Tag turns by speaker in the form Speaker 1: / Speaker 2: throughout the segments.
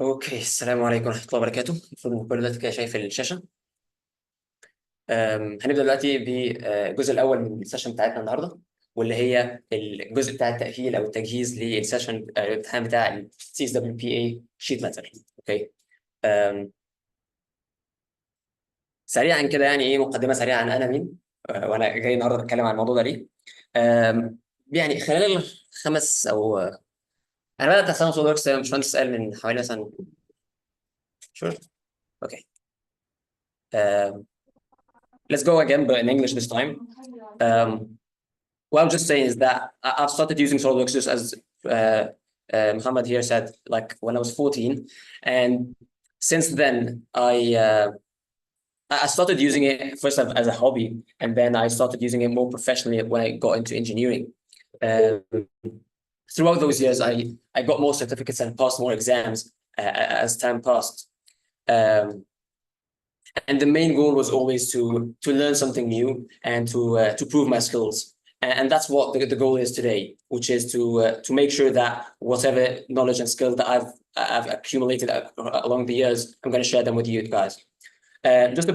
Speaker 1: اوكي، السلام عليكم ورحمه الله وبركاته. المفروض ان كل دلوقتي كده شايف الشاشه. هنبدا دلوقتي بالجزء الاول من السيشن بتاعتنا النهارده، واللي هي الجزء بتاع التاهيل او التجهيز للسيشن الامتحان بتاع ال CSWPA شيت ميتال. اوكي. أم، سريعا كده، يعني ايه مقدمه سريعه عن انا مين، وانا جاي النهارده اتكلم عن الموضوع ده ليه. يعني خلال الخمس او انا بدات اساسا صوت وركس باشمهندس سال من حوالي مثلا شهور. اوكي. um, let's go again, but in English this time. What I'm just saying is that I've started using SolidWorks just as Muhammad here said, like when I was 14, and since then I started using it first as a hobby, and then I started using it more professionally when I got into engineering. Um, Throughout those years, I got more certificates and passed more exams as time passed. And the main goal was always to learn something new and to prove my skills. And that's what the goal is today, which is to make sure that whatever knowledge and skills that I've accumulated along the years, I'm going to share them with you guys. Just a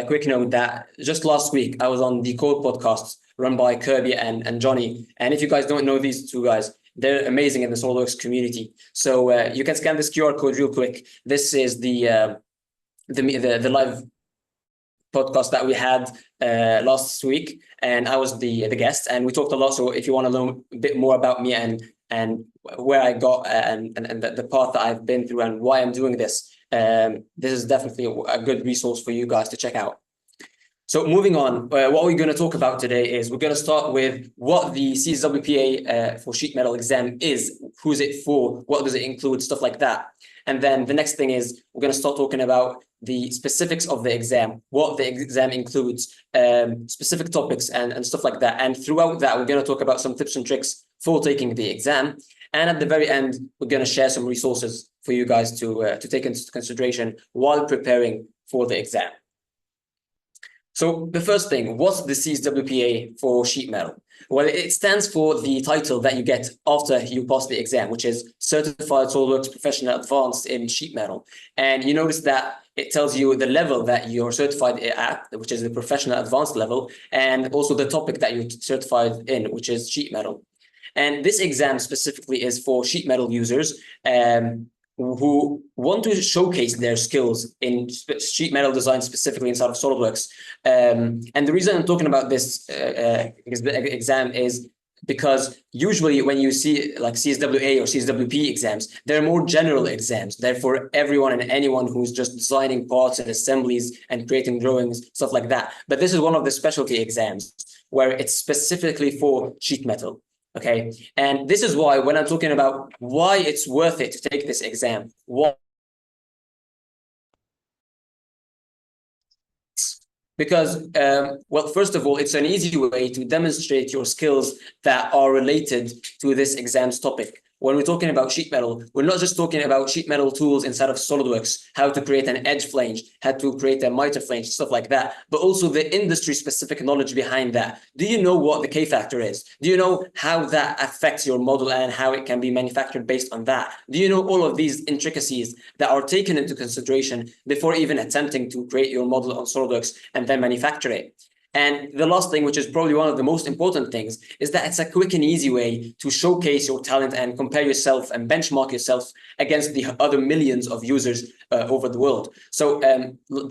Speaker 1: quick note that just last week I was on the Code podcast run by Kirby and Johnny. And if you guys don't know these two guys, they're amazing in the SolidWorks community. So you can scan this QR code real quick. This is the live podcast that we had last week, and I was the guest, and we talked a lot. So if you want to learn a bit more about me and where I got and the path that I've been through and why I'm doing this, this is definitely a good resource for you guys to check out. So moving on, what we're going to talk about today is we're going to start with what the CSWPA for sheet metal exam is, who's it for, what does it include, stuff like that. And then the next thing is we're going to start talking about the specifics of the exam, what the exam includes, specific topics and stuff like that. And throughout that, we're going to talk about some tips and tricks for taking the exam. And at the very end, we're going to share some resources for you guys to take into consideration while preparing for the exam. So the first thing, what's the CSWPA for sheet metal? Well, it stands for the title that you get after you pass the exam, which is Certified SolidWorks Professional Advanced in Sheet Metal. And you notice that it tells you the level that you're certified at, which is the professional advanced level, and also the topic that you're certified in, which is sheet metal. And this exam specifically is for sheet metal users who want to showcase their skills in sheet metal design, specifically inside of SolidWorks. And the reason I'm talking about this exam is because usually when you see like CSWA or CSWP exams, they're more general exams. They're for everyone and anyone who's just designing parts and assemblies and creating drawings, stuff like that. But this is one of the specialty exams where it's specifically for sheet metal. Okay, and this is why when I'm talking about why it's worth it to take this exam, because, well, first of all, it's an easy way to demonstrate your skills that are related to this exam's topic. When we're talking about sheet metal, we're not just talking about sheet metal tools inside of SolidWorks, how to create an edge flange, how to create a miter flange, stuff like that, but also the industry-specific knowledge behind that. Do you know what the K factor is? Do you know how that affects your model and how it can be manufactured based on that? Do you know all of these intricacies that are taken into consideration before even attempting to create your model on SolidWorks and then manufacture it? And the last thing, which is probably one of the most important things, is that it's a quick and easy way to showcase your talent and compare yourself and benchmark yourself against the other millions of users over the world. So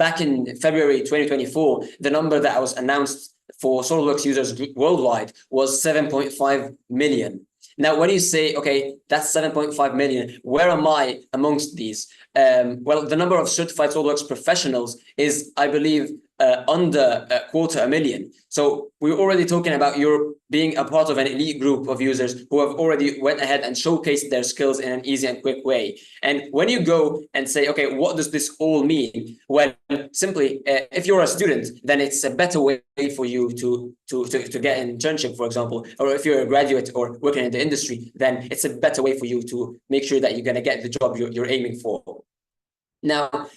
Speaker 1: back in February 2024, the number that was announced for SolidWorks users worldwide was 7.5 million. Now, when you say, okay, that's 7.5 million, where am I amongst these? Well, the number of certified SolidWorks professionals is, I believe, under 250,000. So we're already talking about you're being a part of an elite group of users who have already went ahead and showcased their skills in an easy and quick way. And when you go and say, okay, what does this all mean? Well, simply, if you're a student, then it's a better way for you to get an internship, for example, or if you're a graduate or working in the industry, then it's a better way for you to make sure that you're going to get the job you're aiming for. Now,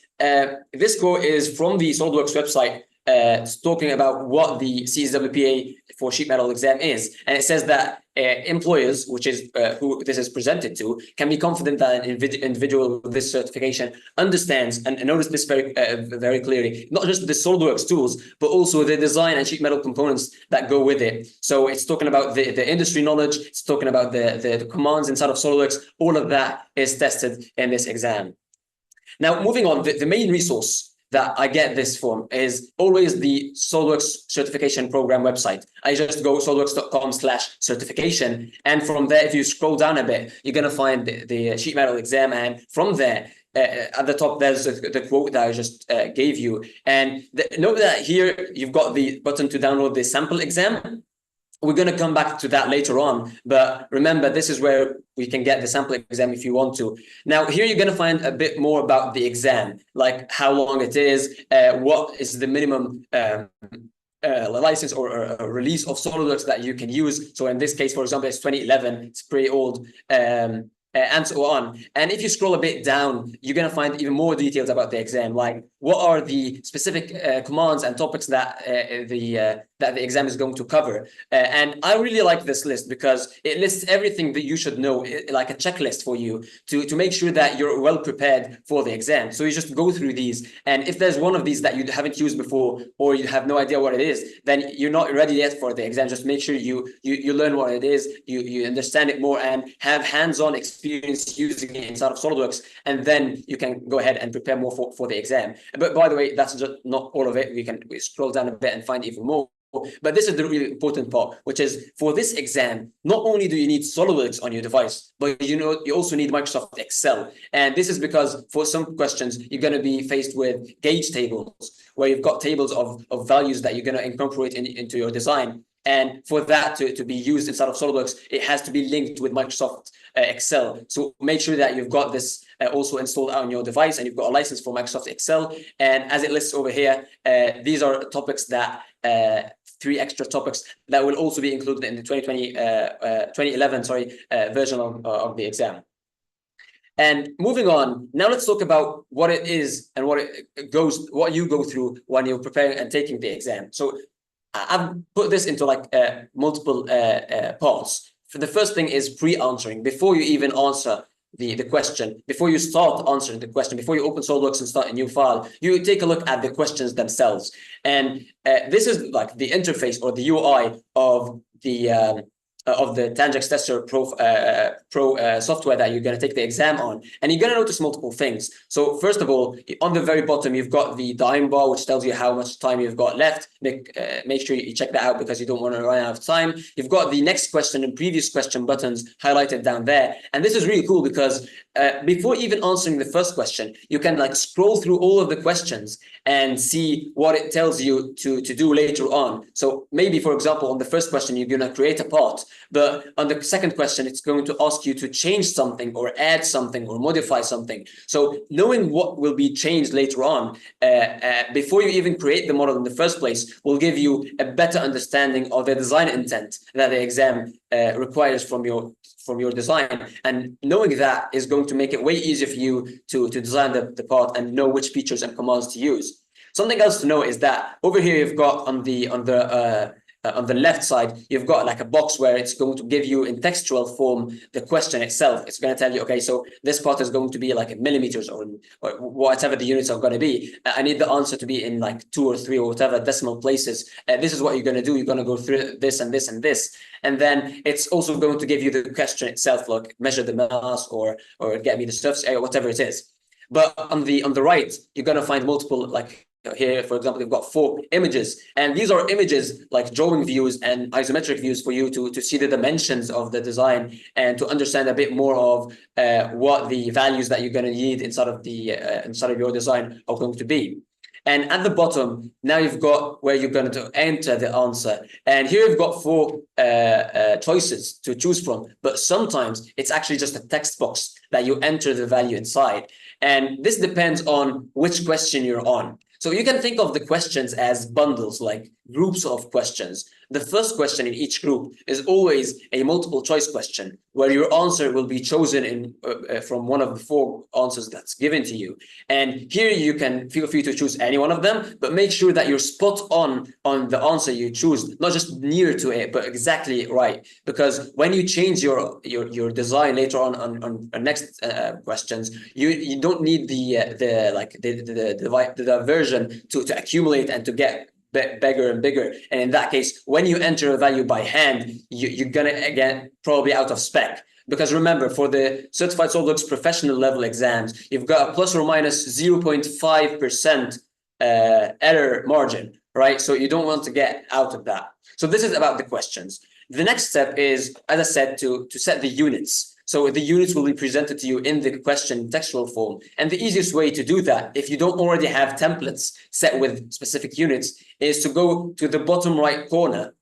Speaker 1: this quote is from the SolidWorks website, it's talking about what the CSWPA for sheet metal exam is. And it says that employers, which is who this is presented to, can be confident that an individual with this certification understands, and notice this very clearly, not just the SolidWorks tools, but also the design and sheet metal components that go with it. So it's talking about the industry knowledge, it's talking about the commands inside of SolidWorks. All of that is tested in this exam. Now, moving on, the main resource that I get this from is always the SolidWorks certification program website. I just go solidworks.com/certification. And from there, if you scroll down a bit, you're going to find the sheet metal exam. And from there, at the top, there's the quote that I just gave you. And note that here, you've got the button to download the sample exam. We're going to come back to that later on, but remember, this is where we can get the sample exam if you want to. Now, here you're going to find a bit more about the exam, like how long it is, what is the minimum license or release of SolidWorks that you can use. So in this case, for example, it's 2011, it's pretty old. And so on. And if you scroll a bit down, you're going to find even more details about the exam, like what are the specific commands and topics that the exam is going to cover. And I really like this list because it lists everything that you should know, like a checklist for you to make sure that you're well prepared for the exam. So you just go through these. And if there's one of these that you haven't used before, or you have no idea what it is, then you're not ready yet for the exam. Just make sure you learn what it is, you understand it more, and have hands-on experience using it inside of SolidWorks, and then you can go ahead and prepare more for the exam. But by the way, that's just not all of it. We scroll down a bit and find even more. But this is the really important part, which is for this exam, not only do you need SolidWorks on your device, but you also need Microsoft Excel. And this is because for some questions, you're going to be faced with gauge tables, where you've got tables of values that you're going to incorporate into your design. And for that to be used inside of SolidWorks, it has to be linked with Microsoft Excel. So make sure that you've got this also installed on your device, and you've got a license for Microsoft Excel. And as it lists over here, these are topics that 3 extra topics that will also be included in the 2011 version of the exam. And moving on, now let's talk about what it is and what you go through when you're preparing and taking the exam. So I've put this into like multiple parts. For the first thing is pre-answering. Before you even answer the question, before you start answering the question, before you open SolidWorks and start a new file, you take a look at the questions themselves. And this is like the interface or the UI of the Tangex Tester Pro software that you're going to take the exam on. And you're going to notice multiple things. So first of all, on the very bottom, you've got the time bar, which tells you how much time you've got left. Make sure you check that out because you don't want to run out of time. You've got the next question and previous question buttons highlighted down there. And this is really cool because before even answering the first question, you can like scroll through all of the questions and see what it tells you to do later on. So maybe, for example, on the first question, you're going to create a part. But on the second question, it's going to ask you to change something or add something or modify something. So knowing what will be changed later on before you even create the model in the first place will give you a better understanding of the design intent that the exam requires from your design. And knowing that is going to make it way easier for you to design the part and know which features and commands to use. Something else to know is that over here you've got on the left side, you've got like a box where it's going to give you in textual form the question itself. It's going to tell you, okay, so this part is going to be like in millimeters or whatever the units are going to be. I need the answer to be in like 2 or 3 or whatever decimal places. This is what you're going to do. You're going to go through this and this and this. And then it's also going to give you the question itself, like measure the mass or get me the surface area, whatever it is. But on the right, you're going to find multiple, like here, for example, you've got 4 images, and these are images like drawing views and isometric views for you to see the dimensions of the design and to understand a bit more of what the values that you're going to need inside of your design are going to be. And at the bottom, now you've got where you're going to enter the answer. And here you've got 4 choices to choose from. But sometimes it's actually just a text box that you enter the value inside. And this depends on which question you're on. So you can think of the questions as bundles, like groups of questions. the first question in each group is always a multiple choice question where your answer will be chosen from one of the 4 answers that's given to you. And here you can feel free to choose any one of them, but make sure that you're spot on the answer you choose, not just near to it, but exactly right. Because when you change your design later on next questions, you don't need the diversion to accumulate and to get bigger and bigger. And in that case, when you enter a value by hand, you're gonna again probably out of spec. Because remember, for the Certified SolidWorks professional level exams, you've got a plus or minus 0.5% error margin, right? So you don't want to get out of that. So this is about the questions. The next step is, as I said, to set the units. So the units will be presented to you in the question textual form. And the easiest way to do that, if you don't already have templates set with specific units, is to go to the bottom right corner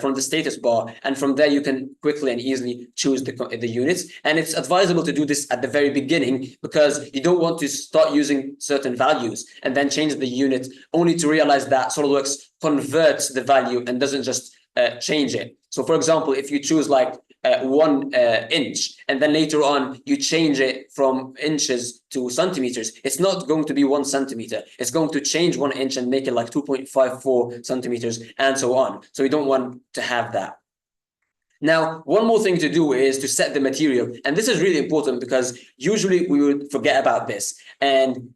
Speaker 1: from the status bar. And from there, you can quickly and easily choose the units. And it's advisable to do this at the very beginning because you don't want to start using certain values and then change the unit only to realize that SolidWorks converts the value and doesn't just change it. So for example, if you choose like 1 inch and then later on you change it from inches to centimeters, it's not going to be 1 centimeter. It's going to change 1 inch and make it like 2.54 centimeters and so on. So you don't want to have that. Now, one more thing to do is to set the material. And this is really important because usually we would forget about this. And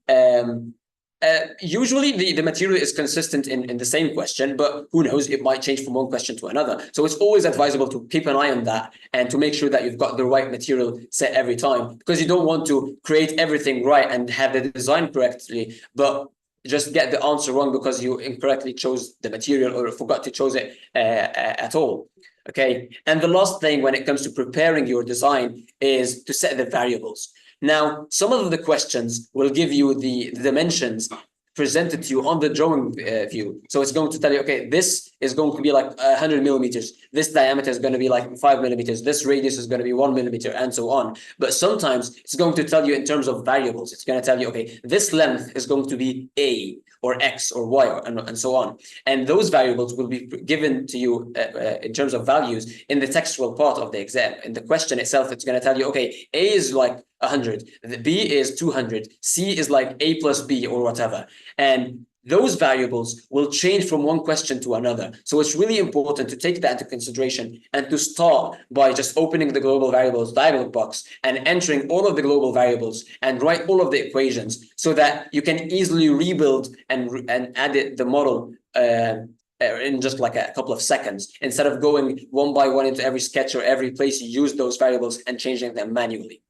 Speaker 1: usually the material is consistent in the same question, but who knows, it might change from one question to another. So it's always advisable to keep an eye on that and to make sure that you've got the right material set every time, because you don't want to create everything right and have the design correctly, but just get the answer wrong because you incorrectly chose the material or forgot to choose it at all. Okay. And the last thing when it comes to preparing your design is to set the variables. Now, some of the questions will give you the dimensions presented to you on the drawing view. So it's going to tell you, okay, this is going to be like 100 millimeters. This diameter is going to be like 5 millimeters. This radius is going to be 1 millimeter and so on. But sometimes it's going to tell you in terms of variables. It's going to tell you, okay, this length is going to be A or X or Y and so on. And those variables will be given to you in terms of values in the textual part of the exam. In the question itself, it's going to tell you, okay, A is like 100, the B is 200, C is like A plus B or whatever. And those variables will change from one question to another. So it's really important to take that into consideration and to start by just opening the global variables dialog box and entering all of the global variables and write all of the equations so that you can easily rebuild and edit the model in just like a couple of seconds, instead of going one by one into every sketch or every place you use those variables and changing them manually.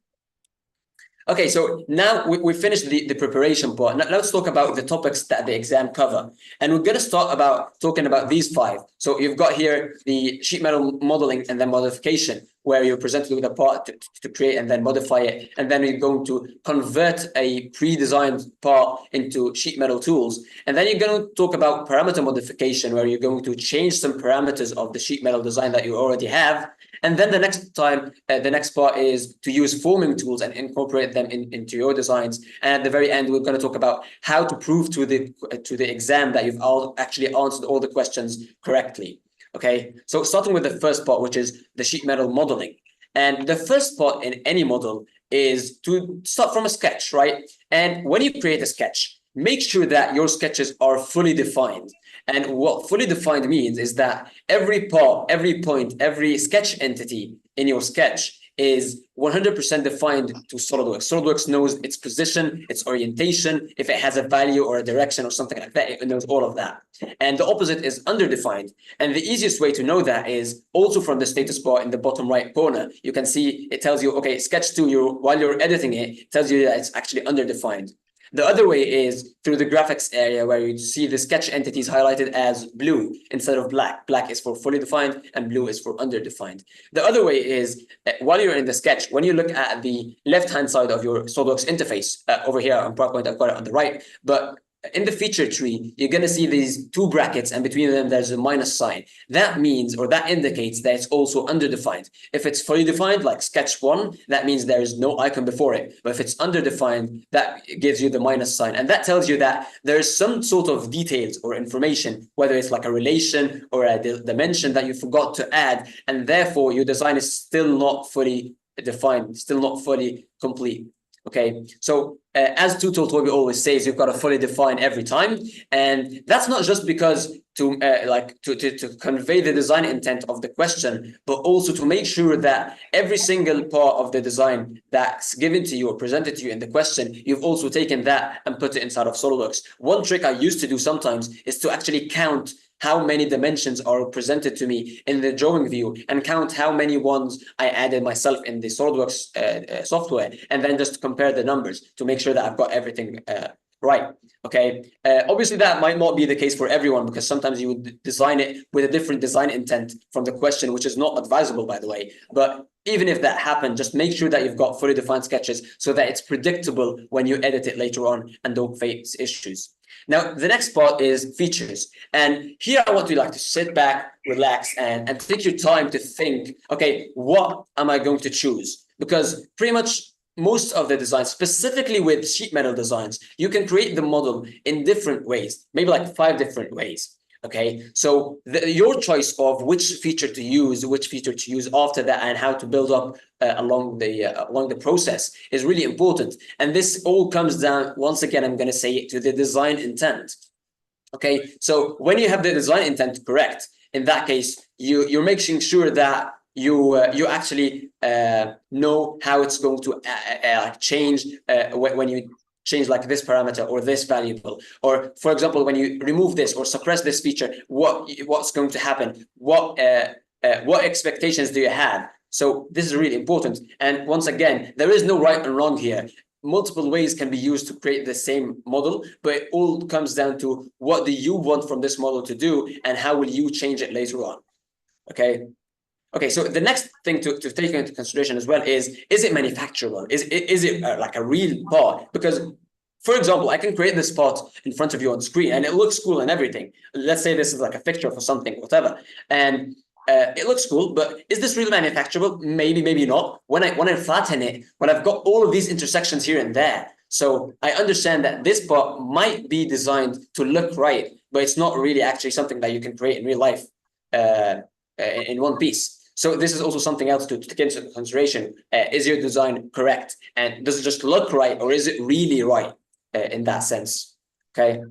Speaker 1: Okay, so now we finished the preparation part. Now let's talk about the topics that the exam cover. And we're going to start about talking about these 5. So you've got here the sheet metal modeling and then modification, where you're presented with a part to create and then modify it. And then you're going to convert a pre-designed part into sheet metal tools. And then you're going to talk about parameter modification, where you're going to change some parameters of the sheet metal design that you already have. And then the next part is to use forming tools and incorporate them into your designs. And at the very end, we're going to talk about how to prove to the exam that you've actually answered all the questions correctly. Okay, so starting with the first part, which is the sheet metal modeling. And the first part in any model is to start from a sketch, right? And when you create a sketch, make sure that your sketches are fully defined. And what fully defined means is that every part, every point, every sketch entity in your sketch is 100% defined to SolidWorks. SolidWorks knows its position, its orientation, if it has a value or a direction or something like that, it knows all of that. And the opposite is underdefined. And the easiest way to know that is also from the status bar in the bottom right corner. You can see it tells you, okay, sketch 2, while you're editing it, it tells you that it's actually underdefined. The other way is through the graphics area, where you see the sketch entities highlighted as blue instead of black. Black is for fully defined and blue is for underdefined. The other way is while you're in the sketch, when you look at the left-hand side of your SolidWorks interface over here on PowerPoint, I've got it on the right, but in the feature tree, you're going to see these two brackets, and between them, there's a minus sign. That means, or that indicates that it's also underdefined. If it's fully defined, like sketch 1, that means there is no icon before it. But if it's underdefined, that gives you the minus sign. And that tells you that there's some sort of details or information, whether it's like a relation or a dimension that you forgot to add, and therefore your design is still not fully defined, still not fully complete. Okay, so as Tutor Toby always says, you've got to fully define every time, and that's not just because to convey the design intent of the question, but also to make sure that every single part of the design that's given to you or presented to you in the question, you've also taken that and put it inside of SolidWorks. One trick I used to do sometimes is to actually count how many dimensions are presented to me in the drawing view and count how many ones I added myself in the SolidWorks software, and then just compare the numbers to make sure that I've got everything right. Okay. Obviously, that might not be the case for everyone, because sometimes you would design it with a different design intent from the question, which is not advisable, by the way. But even if that happened, just make sure that you've got fully defined sketches so that it's predictable when you edit it later on and don't face issues. Now, the next part is features. And here I want you to sit back, relax, and take your time to think, okay, what am I going to choose? Because pretty much most of the designs, specifically with sheet metal designs, you can create the model in different ways, maybe like 5 different ways. Okay, so your choice of which feature to use after that, and how to build up along the process is really important. And this all comes down, once again, I'm going to say it, to the design intent. Okay, so when you have the design intent correct, in that case, you're making sure that you actually know how it's going to change when you change like this parameter or this variable, or for example, when you remove this or suppress this feature, what's going to happen? What expectations do you have? So this is really important. And once again, there is no right and wrong here. Multiple ways can be used to create the same model, but it all comes down to what do you want from this model to do, and how will you change it later on? Okay. Okay, so the next thing to take into consideration as well is it manufacturable? Is it like a real part? Because, for example, I can create this part in front of you on screen and it looks cool and everything. Let's say this is like a picture for something, whatever. And it looks cool, but is this really manufacturable? Maybe, maybe not. When I flatten it, when I've got all of these intersections here and there, so I understand that this part might be designed to look right, but it's not really actually something that you can create in real life in one piece. So this is also something else to take into consideration. Is your design correct? And does it just look right, or is it really right in that sense? Okay.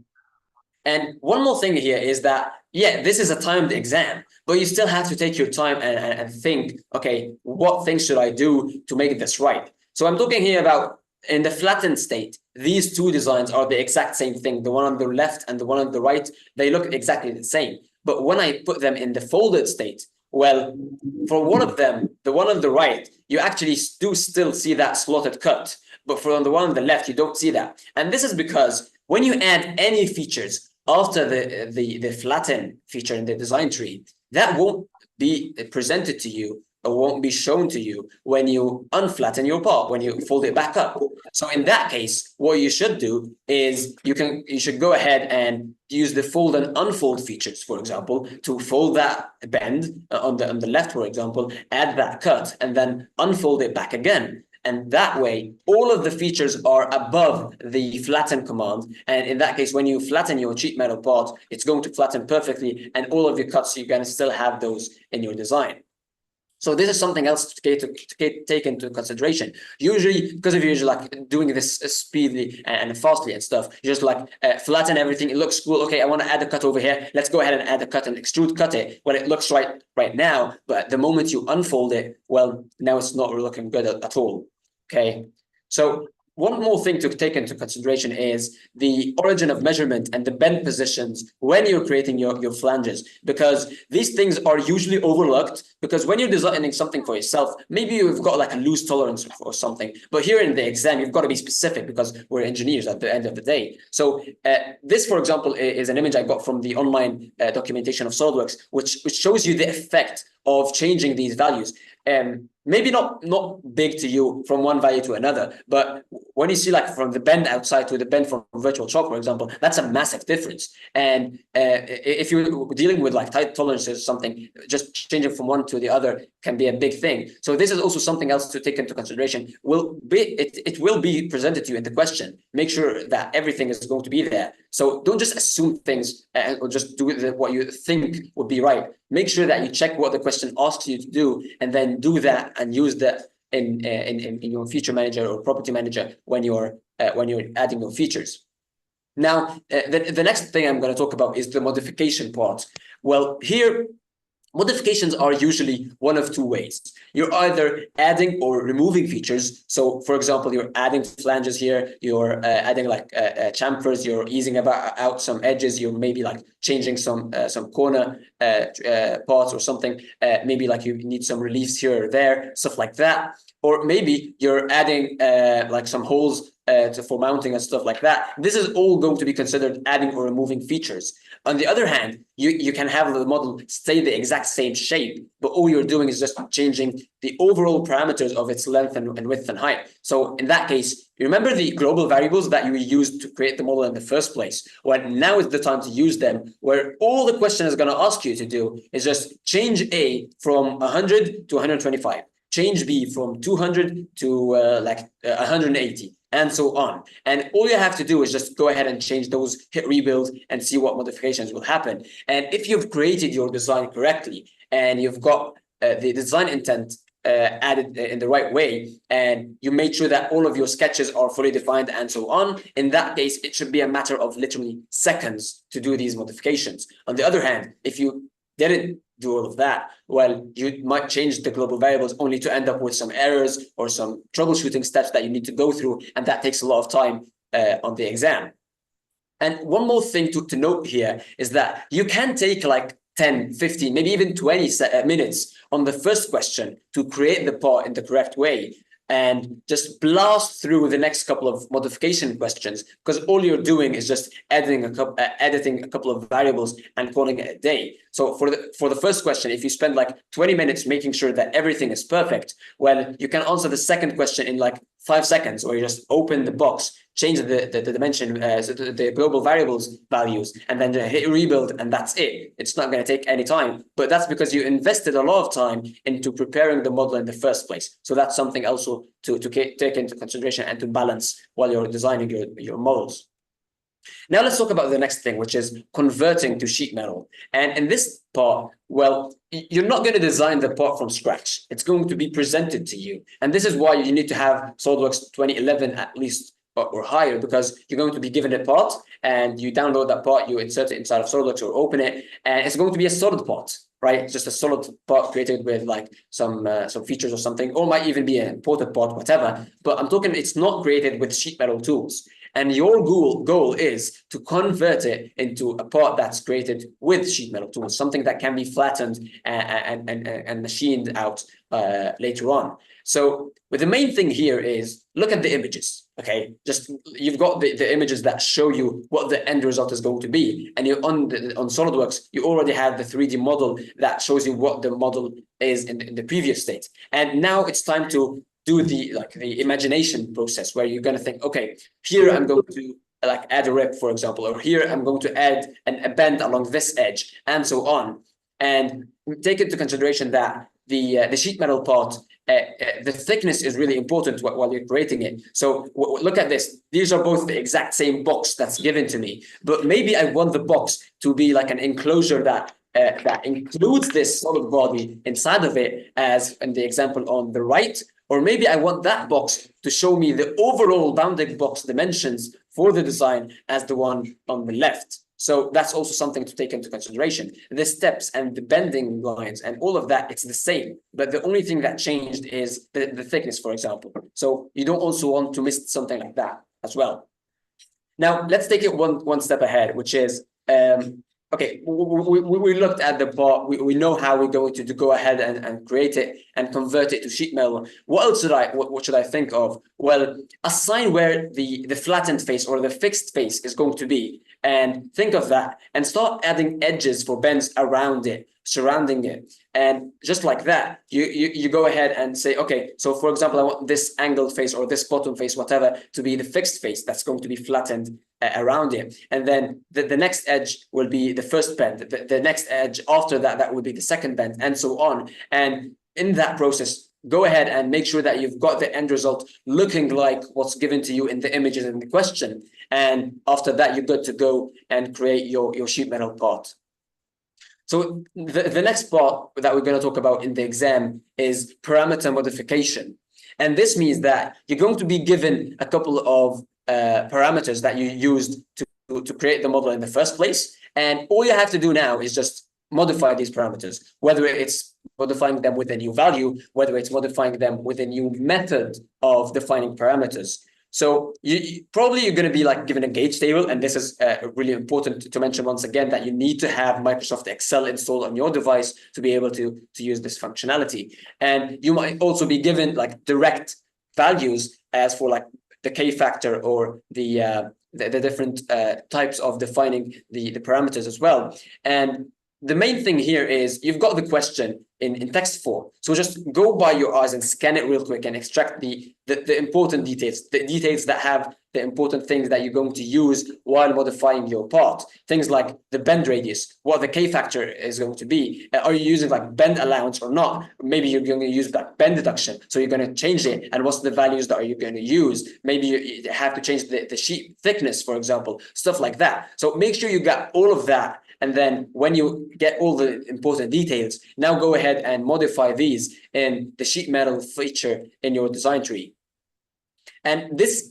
Speaker 1: And one more thing here is that, yeah, this is a timed exam, but you still have to take your time and think, okay, what things should I do to make this right? So I'm talking here about in the flattened state, these two designs are the exact same thing. The one on the left and the one on the right, they look exactly the same. But when I put them in the folded state, well, for one of them, the one on the right, you actually do still see that slotted cut. But for the one on the left, you don't see that. And this is because when you add any features after the flatten feature in the design tree, that won't be presented to you or won't be shown to you when you unflatten your part, when you fold it back up. So in that case, what you should do is you should go ahead and use the fold and unfold features, for example, to fold that bend on the left, for example, add that cut, and then unfold it back again. And that way, all of the features are above the flatten command. And in that case, when you flatten your sheet metal part, it's going to flatten perfectly, and all of your cuts, you're going to still have those in your design. So this is something else to take into consideration. Usually, because if you're like doing this speedily and fastly and stuff, you just like flatten everything. It looks cool. Okay, I want to add a cut over here. Let's go ahead and add a cut and extrude cut it. Well, it looks right now, but the moment you unfold it, well, now it's not looking good at all. Okay, so one more thing to take into consideration is the origin of measurement and the bend positions when you're creating your flanges, because these things are usually overlooked, because when you're designing something for yourself, maybe you've got like a loose tolerance or something, but here in the exam, you've got to be specific because we're engineers at the end of the day. So this, for example, is an image I got from the online documentation of SolidWorks, which shows you the effect of changing these values. maybe not big to you from one value to another, but when you see like from the bend outside to the bend from virtual chalk, for example, that's a massive difference. And if you're dealing with like tight tolerances or something, just changing from one to the other can be a big thing. So this is also something else to take into consideration. It will be presented to you in the question. Make sure that everything is going to be there. So don't just assume things or just do what you think would be right. Make sure that you check what the question asks you to do, and then do that and use that in your feature manager or property manager when you're adding your features. Now, the next thing I'm going to talk about is the modification part. Well, here, modifications are usually one of two ways. You're either adding or removing features. So, for example, you're adding flanges here, you're adding like chamfers, you're easing out some edges, you're maybe like changing some corner parts or something. Maybe like you need some reliefs here or there, stuff like that. Or maybe you're adding like some holes for mounting and stuff like that. This is all going to be considered adding or removing features. On the other hand, you can have the model stay the exact same shape, but all you're doing is just changing the overall parameters of its length and width and height. So in that case, you remember the global variables that you used to create the model in the first place? Well, now is the time to use them, where all the question is going to ask you to do is just change A from 100 to 125. Change B from 200 to 180, and so on. And all you have to do is just go ahead and change those, hit rebuild, and see what modifications will happen. And if you've created your design correctly, and you've got the design intent added in the right way, and you made sure that all of your sketches are fully defined and so on, in that case, it should be a matter of literally seconds to do these modifications. On the other hand, if you didn't do all of that, well, you might change the global variables only to end up with some errors or some troubleshooting steps that you need to go through, and that takes a lot of time on the exam. And one more thing to note here is that you can take like 10, 15, maybe even 20 minutes on the first question to create the part in the correct way, and just blast through the next couple of modification questions, because all you're doing is just editing a couple of variables and calling it a day. So for the first question, if you spend like 20 minutes making sure that everything is perfect, well, you can answer the second question in like 5 seconds, or you just open the box, change the dimension, the global variables values, and then hit rebuild, and that's it. It's not going to take any time, but that's because you invested a lot of time into preparing the model in the first place. So that's something also to take into consideration and to balance while you're designing your models. Now let's talk about the next thing, which is converting to sheet metal. And in this part, well, you're not going to design the part from scratch. It's going to be presented to you. And this is why you need to have SolidWorks 2011 at least or higher, because you're going to be given a part and you download that part, you insert it inside of SolidWorks or open it, and it's going to be a solid part, right? Just a solid part created with like some features or something, or might even be an imported part, whatever. But I'm talking, it's not created with sheet metal tools. And your goal is to convert it into a part that's created with sheet metal tools, something that can be flattened and machined out later on. So the main thing here is look at the images, okay? Just you've got the images that show you what the end result is going to be. And you're on SolidWorks, you already have the 3D model that shows you what the model is in the previous state. And now it's time to do the imagination process, where you're going to think, okay, here I'm going to like add a rip, for example, or here I'm going to add a bend along this edge, and so on. And take into consideration that the sheet metal part, the thickness is really important while you're creating it. So look at this. These are both the exact same box that's given to me, but maybe I want the box to be like an enclosure that includes this solid body inside of it, as in the example on the right. Or maybe I want that box to show me the overall bounding box dimensions for the design as the one on the left. So that's also something to take into consideration. The steps and the bending lines and all of that, it's the same. But the only thing that changed is the thickness, for example. So you don't also want to miss something like that as well. Now, let's take it one step ahead, which is, okay, we looked at the part, we know how we're going to go ahead and create it and convert it to sheet metal. What else what should I think of? Well, assign where the flattened face or the fixed face is going to be, and think of that and start adding edges for bends around it. surrounding it. And just like that, you go ahead and say, okay, so for example, I want this angled face or this bottom face, whatever, to be the fixed face that's going to be flattened around it. And then the next edge will be the first bend. The next edge after that, that will be the second bend, and so on. And in that process, go ahead and make sure that you've got the end result looking like what's given to you in the images in the question. And after that, you're good to go and create your sheet metal part. So the next part that we're going to talk about in the exam is parameter modification. And this means that you're going to be given a couple of parameters that you used to create the model in the first place. And all you have to do now is just modify these parameters, whether it's modifying them with a new value, whether it's modifying them with a new method of defining parameters. So you're going to be like given a gauge table, and this is really important to mention once again that you need to have Microsoft Excel installed on your device to be able to use this functionality. And you might also be given like direct values as for like the K factor or the different types of defining the parameters as well. And the main thing here is you've got the question in text form. So just go by your eyes and scan it real quick and extract the important details, the details that have the important things that you're going to use while modifying your part. Things like the bend radius, what the K factor is going to be. Are you using like bend allowance or not? Maybe you're going to use like bend deduction. So you're going to change it. And what's the values that are you going to use? Maybe you have to change the sheet thickness, for example, stuff like that. So make sure you got all of that. And then when you get all the important details, now go ahead and modify these in the sheet metal feature in your design tree. And this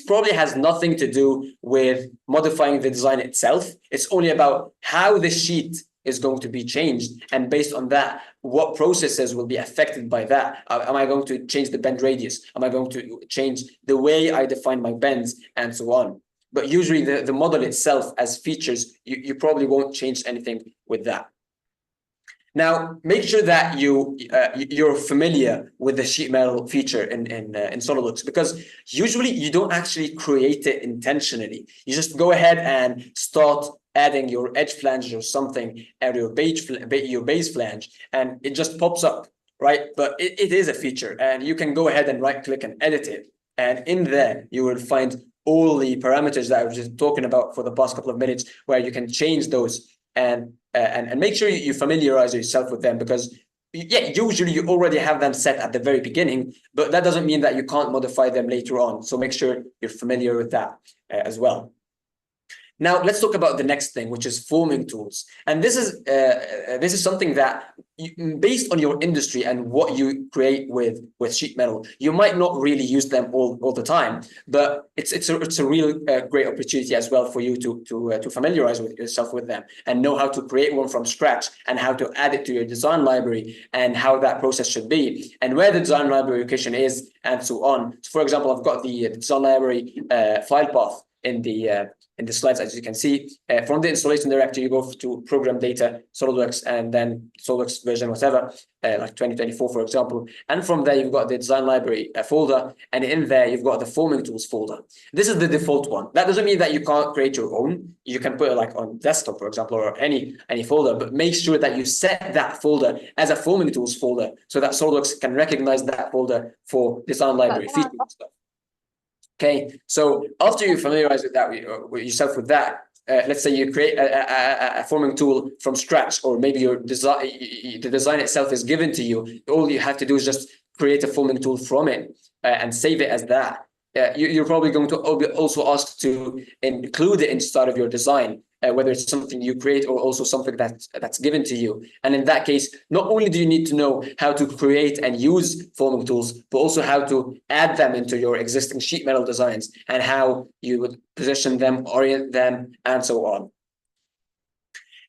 Speaker 1: probably has nothing to do with modifying the design itself. It's only about how the sheet is going to be changed. And based on that, what processes will be affected by that? Am I going to change the bend radius? Am I going to change the way I define my bends and so on? But usually the model itself as features, you probably won't change anything with that. Now, make sure that you're familiar with the sheet metal feature in SolidWorks, because usually you don't actually create it intentionally. You just go ahead and start adding your edge flange or something at your base flange, and it just pops up, right? But it is a feature, and you can go ahead and right-click and edit it. And in there, you will find all the parameters that I was just talking about for the past couple of minutes, where you can change those and make sure you familiarize yourself with them, because yeah, usually you already have them set at the very beginning, but that doesn't mean that you can't modify them later on. So make sure you're familiar with that as well. Now, let's talk about the next thing, which is forming tools. And this is something that, based on your industry and what you create with sheet metal, you might not really use them all the time, but it's a real great opportunity as well for you to familiarize yourself with them and know how to create one from scratch and how to add it to your design library and how that process should be and where the design library location is and so on. So for example, I've got the design library file path in the slides, as you can see. From the installation directory, you go to program data, SolidWorks, and then SolidWorks version whatever, like 2024, for example. And from there, you've got the design library folder, and in there, you've got the forming tools folder. This is the default one. That doesn't mean that you can't create your own. You can put it like on desktop, for example, or any folder, but make sure that you set that folder as a forming tools folder so that SolidWorks can recognize that folder for design library features and stuff. Okay, so after you familiarize with that, with yourself with that, let's say you create a forming tool from scratch, or maybe your design, the design itself is given to you. All you have to do is just create a forming tool from it and save it as that. You're probably going to also ask to include it inside of your design, whether it's something you create or also something that's given to you. And in that case, not only do you need to know how to create and use forming tools, but also how to add them into your existing sheet metal designs and how you would position them, orient them, and so on.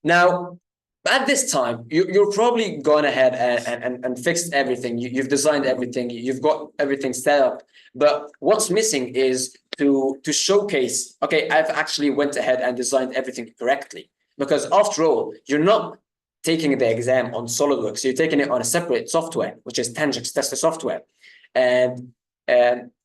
Speaker 1: Now, at this time, you're probably gone ahead and fixed everything. You've designed everything. You've got everything set up. But what's missing is to showcase, okay, I've actually went ahead and designed everything correctly. Because after all, you're not taking the exam on SolidWorks. You're taking it on a separate software, which is Tangix Tester software. And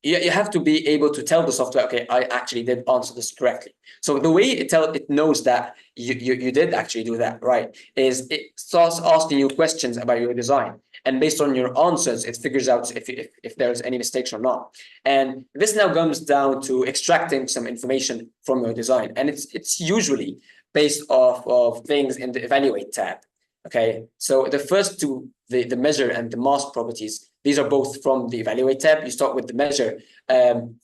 Speaker 1: you have to be able to tell the software, okay, I actually did answer this correctly. So the way it knows that you did actually do that right is it starts asking you questions about your design. And based on your answers, it figures out if there's any mistakes or not. And this now comes down to extracting some information from your design. And it's usually based off of things in the evaluate tab. Okay, so the first two, the measure and the mask properties, these are both from the evaluate tab. You start with the measure.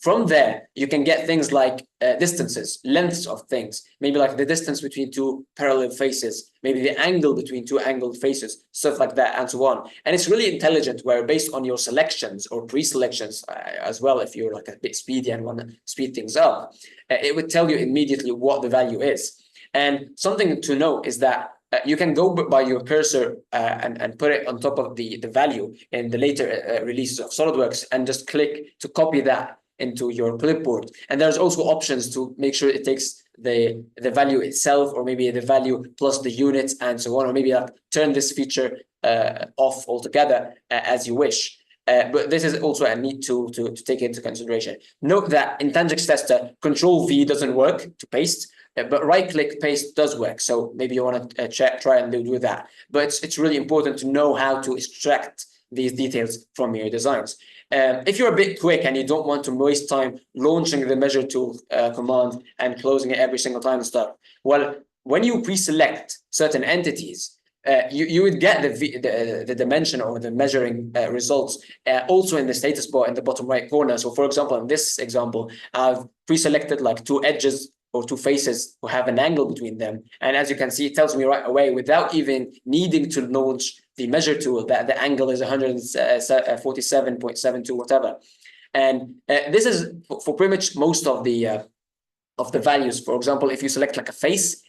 Speaker 1: From there, you can get things like distances, lengths of things, maybe like the distance between two parallel faces, maybe the angle between two angled faces, stuff like that, and so on. And it's really intelligent, where based on your selections or pre-selections as well, if you're like a bit speedy and want to speed things up, it would tell you immediately what the value is. And something to note is that you can go by your cursor and put it on top of the value in the later releases of SolidWorks, and just click to copy that into your clipboard. And there's also options to make sure it takes the value itself, or maybe the value plus the units and so on, or maybe like turn this feature off altogether as you wish. But this is also a neat tool to take into consideration. Note that in Tangix Tester, Control V doesn't work to paste, but right-click paste does work. So maybe you want to try and do that. But it's really important to know how to extract these details from your designs. If you're a bit quick and you don't want to waste time launching the measure tool command and closing it every single time and stuff, well, when you pre-select certain entities, you would get the dimension or the measuring results also in the status bar in the bottom right corner. So for example, in this example, I've pre-selected like two edges or two faces who have an angle between them. And as you can see, it tells me right away, without even needing to launch the measure tool, that the angle is 147.72, whatever. And this is for pretty much most of the values. For example, if you select like a face,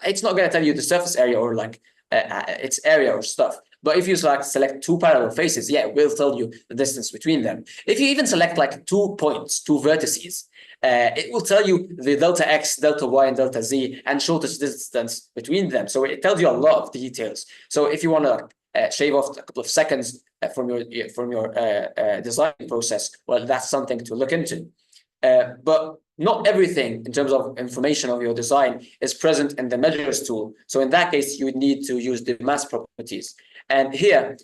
Speaker 1: it's not going to tell you the surface area or like its area or stuff. But if you select two parallel faces, yeah, it will tell you the distance between them. If you even select like 2 points, two vertices, it will tell you the delta X, delta Y, and delta Z, and shortest distance between them. So it tells you a lot of details. So if you want to shave off a couple of seconds from your design process, well, that's something to look into. But not everything in terms of information of your design is present in the measures tool. So in that case, you would need to use the mask properties. And here,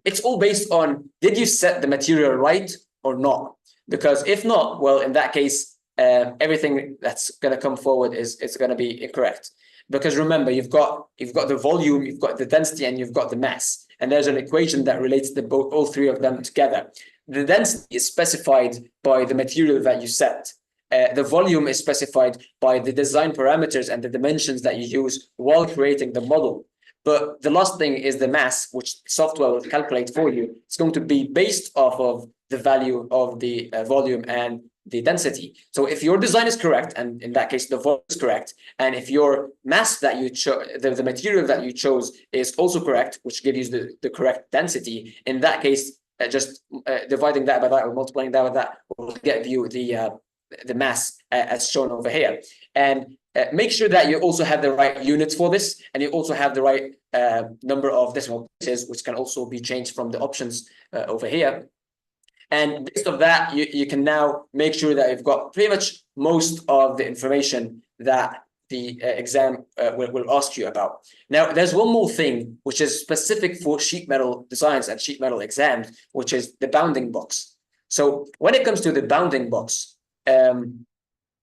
Speaker 1: it's all based on, did you set the material right or not? Because if not, well, in that case, everything that's going to come forward is going to be incorrect. Because remember, you've got the volume, you've got the density, and you've got the mass. And there's an equation that relates all three of them together. The density is specified by the material that you set. The volume is specified by the design parameters and the dimensions that you use while creating the model. But the last thing is the mass, which software will calculate for you. It's going to be based off of the value of the volume and the density. So if your design is correct, and in that case, the volume is correct, and if your mass that you chose, the material that you chose is also correct, which gives you the correct density, in that case, just dividing that by that or multiplying that by that will get you the mass as shown over here. And make sure that you also have the right units for this, and you also have the right number of decimal places, which can also be changed from the options over here. And based on that, you can now make sure that you've got pretty much most of the information that the exam will ask you about. Now, there's one more thing, which is specific for sheet metal designs and sheet metal exams, which is the bounding box. So when it comes to the bounding box,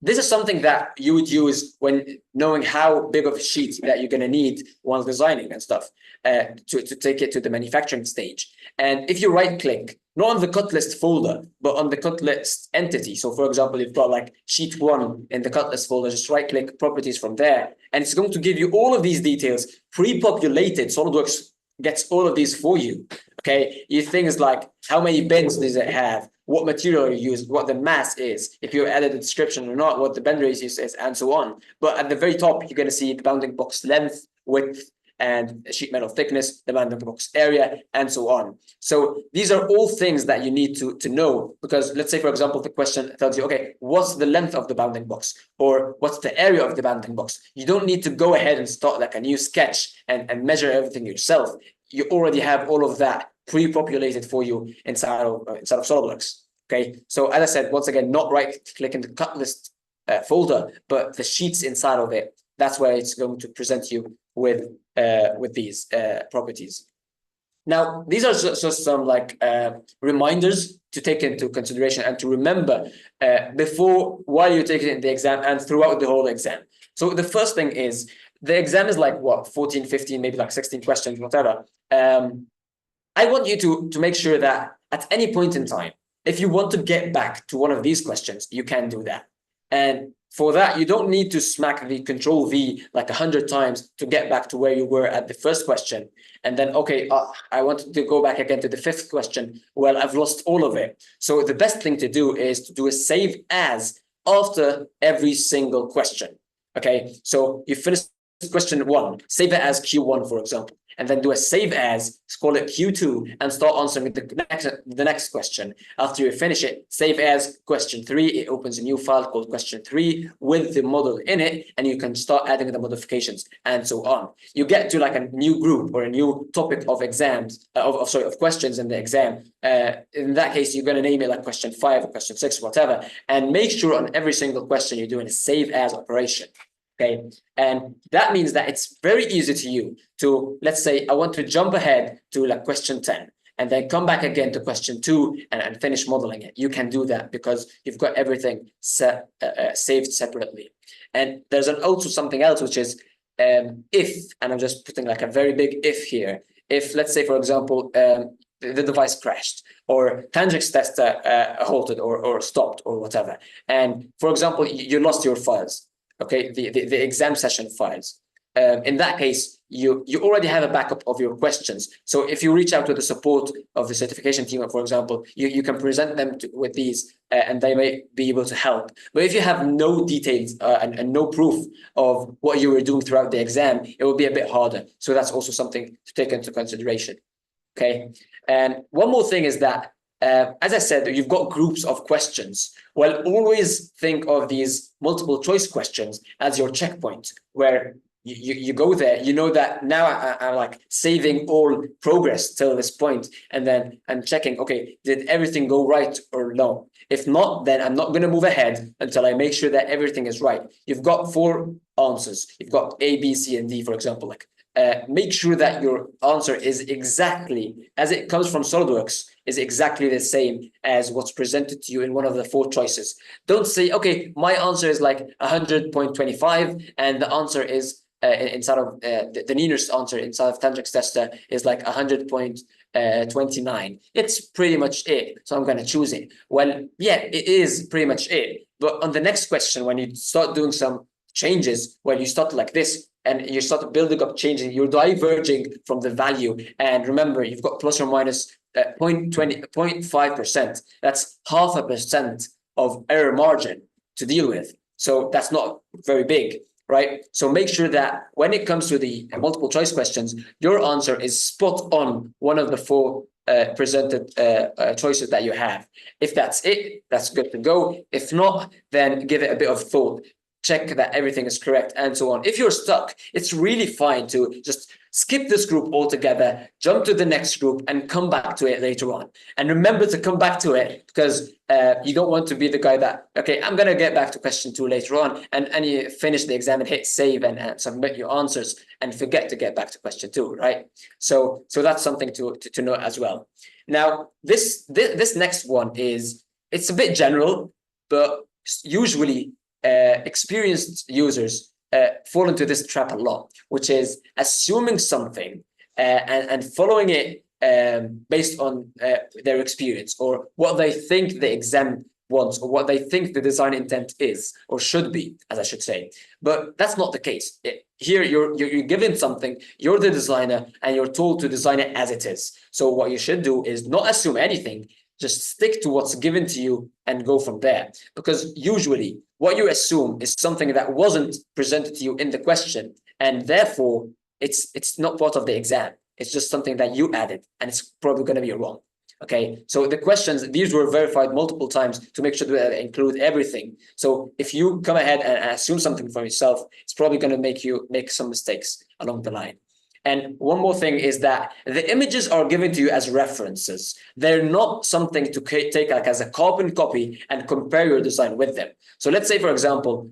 Speaker 1: this is something that you would use when knowing how big of a sheet that you're going to need while designing and stuff to take it to the manufacturing stage. And if you right click, not on the cut list folder, but on the cut list entity. So for example, you've got like sheet 1 in the cut list folder, just right click properties from there. And it's going to give you all of these details pre-populated. SolidWorks gets all of these for you. Okay, you things like how many bends does it have, what material you use, what the mass is, if you added a description or not, what the bend radius is, and so on. But at the very top, you're going to see the bounding box length, width, and sheet metal thickness, the bounding box area, and so on. So these are all things that you need to know, because let's say, for example, the question tells you, okay, what's the length of the bounding box, or what's the area of the bounding box? You don't need to go ahead and start like a new sketch and measure everything yourself. You already have all of that pre-populated for you inside of SolidWorks. Okay, so as I said, once again, not right-click in the cut list folder, but the sheets inside of it. That's where it's going to present you with these properties. Now, these are just some like reminders to take into consideration and to remember before, while you're taking the exam, and throughout the whole exam. So the first thing is, the exam is like what, 14, 15, maybe like 16 questions, whatever. I want you to make sure that at any point in time, if you want to get back to one of these questions, you can do that. And for that, you don't need to smack the Control V like 100 times to get back to where you were at the first question. And then, okay, I want to go back again to the fifth question. Well, I've lost all of it. So the best thing to do is to do a save as after every single question. Okay, so you finish question 1, save it as Q1, for example, and then do a save as, call it Q2, and start answering the next question. After you finish it, save as question 3. It opens a new file called question 3 with the model in it, and you can start adding the modifications and so on. You get to like a new group or a new topic of exams, of questions in the exam. In that case, you're going to name it like question 5 or question 6, whatever, and make sure on every single question you're doing a save as operation. Okay, and that means that it's very easy to you to, let's say, I want to jump ahead to like question 10 and then come back again to question 2 and finish modeling it. You can do that because you've got everything saved separately. And there's also something else, which is if, and I'm just putting like a very big if here. If, let's say, for example, the device crashed or Tanjix tester halted or stopped or whatever. And for example, you lost your files. Okay, the exam session files. In that case, you already have a backup of your questions. So if you reach out to the support of the certification team, for example, you can present them with these and they may be able to help. But if you have no details and no proof of what you were doing throughout the exam, it will be a bit harder. So that's also something to take into consideration. Okay, and one more thing is that as I said, you've got groups of questions. Well, always think of these multiple choice questions as your checkpoint, where you go there, you know that now I'm like saving all progress till this point, and then I'm checking, okay, did everything go right or no? If not, then I'm not going to move ahead until I make sure that everything is right. You've got 4 answers. You've got A, B, C, and D, for example. Like, make sure that your answer is exactly, as it comes from SolidWorks, is exactly the same as what's presented to you in one of the 4 choices. Don't say, okay, my answer is like 100.25 and the answer is inside of the nearest answer inside of Tanjix tester is like 100.29. It's pretty much it, so I'm going to choose it. Well, yeah, it is pretty much it. But on the next question, when you start doing some changes, when you start like this, and you start building up changing, you're diverging from the value. And remember, you've got plus or minus 0.5%. That's 0.5% of error margin to deal with. So that's not very big, right? So make sure that when it comes to the multiple choice questions, your answer is spot on one of the 4 presented choices that you have. If that's it, that's good to go. If not, then give it a bit of thought. Check that everything is correct and so on. If you're stuck, it's really fine to just skip this group altogether, jump to the next group and come back to it later on. And remember to come back to it because you don't want to be the guy that, okay, I'm going to get back to question 2 later on and you finish the exam and hit save and submit your answers and forget to get back to question 2, right? So that's something to note as well. Now, this next one it's a bit general, but usually experienced users fall into this trap a lot, which is assuming something and following it based on their experience or what they think the exam wants or what they think the design intent is or should be, as I should say. But that's not the case. Here, you're given something, you're the designer, and you're told to design it as it is. So what you should do is not assume anything. Just stick to what's given to you and go from there. Because usually what you assume is something that wasn't presented to you in the question, and therefore it's not part of the exam. It's just something that you added, and it's probably going to be wrong. Okay, so the questions, these were verified multiple times to make sure that they include everything. So if you come ahead and assume something for yourself, it's probably going to make you make some mistakes along the line. And one more thing is that the images are given to you as references. They're not something to take like as a carbon copy and compare your design with them. So let's say, for example,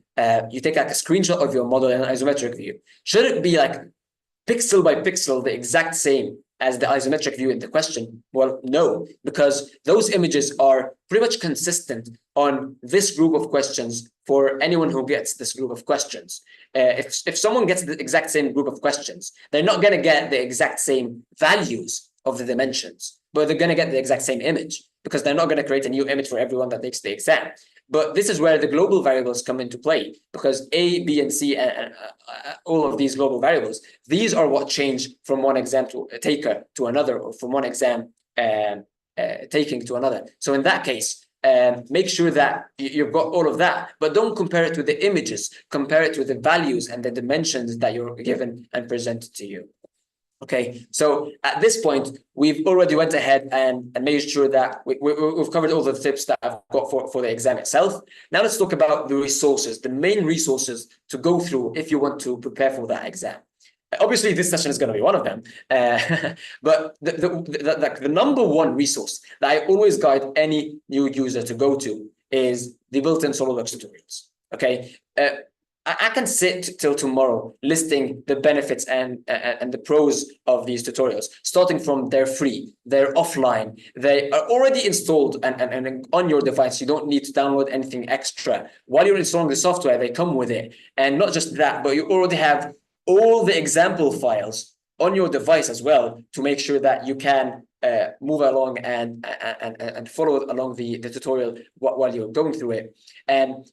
Speaker 1: you take like a screenshot of your model in an isometric view. Should it be like pixel by pixel the exact same as the isometric view in the question? Well, no, because those images are pretty much consistent on this group of questions for anyone who gets this group of questions. If someone gets the exact same group of questions, they're not going to get the exact same values of the dimensions, but they're going to get the exact same image, because they're not going to create a new image for everyone that takes the exam. But this is where the global variables come into play, because A, B, and C, and all of these global variables, these are what change from one exam taker to another, or from one exam taking to another. So in that case, make sure that you've got all of that, but don't compare it with the images. Compare it with the values and the dimensions that you're given and presented to you. Okay, so at this point, we've already went ahead and made sure that we've covered all the tips that I've got for the exam itself. Now let's talk about the resources, the main resources to go through if you want to prepare for that exam. Obviously, this session is going to be one of them, but the number one resource that I always guide any new user to go to is the built-in SolidWorks tutorials. Okay. I can sit till tomorrow listing the benefits and the pros of these tutorials, starting from they're free, they're offline, they are already installed and on your device. You don't need to download anything extra. While you're installing the software, they come with it. And not just that, but you already have all the example files on your device as well to make sure that you can move along and follow along the tutorial while you're going through it. And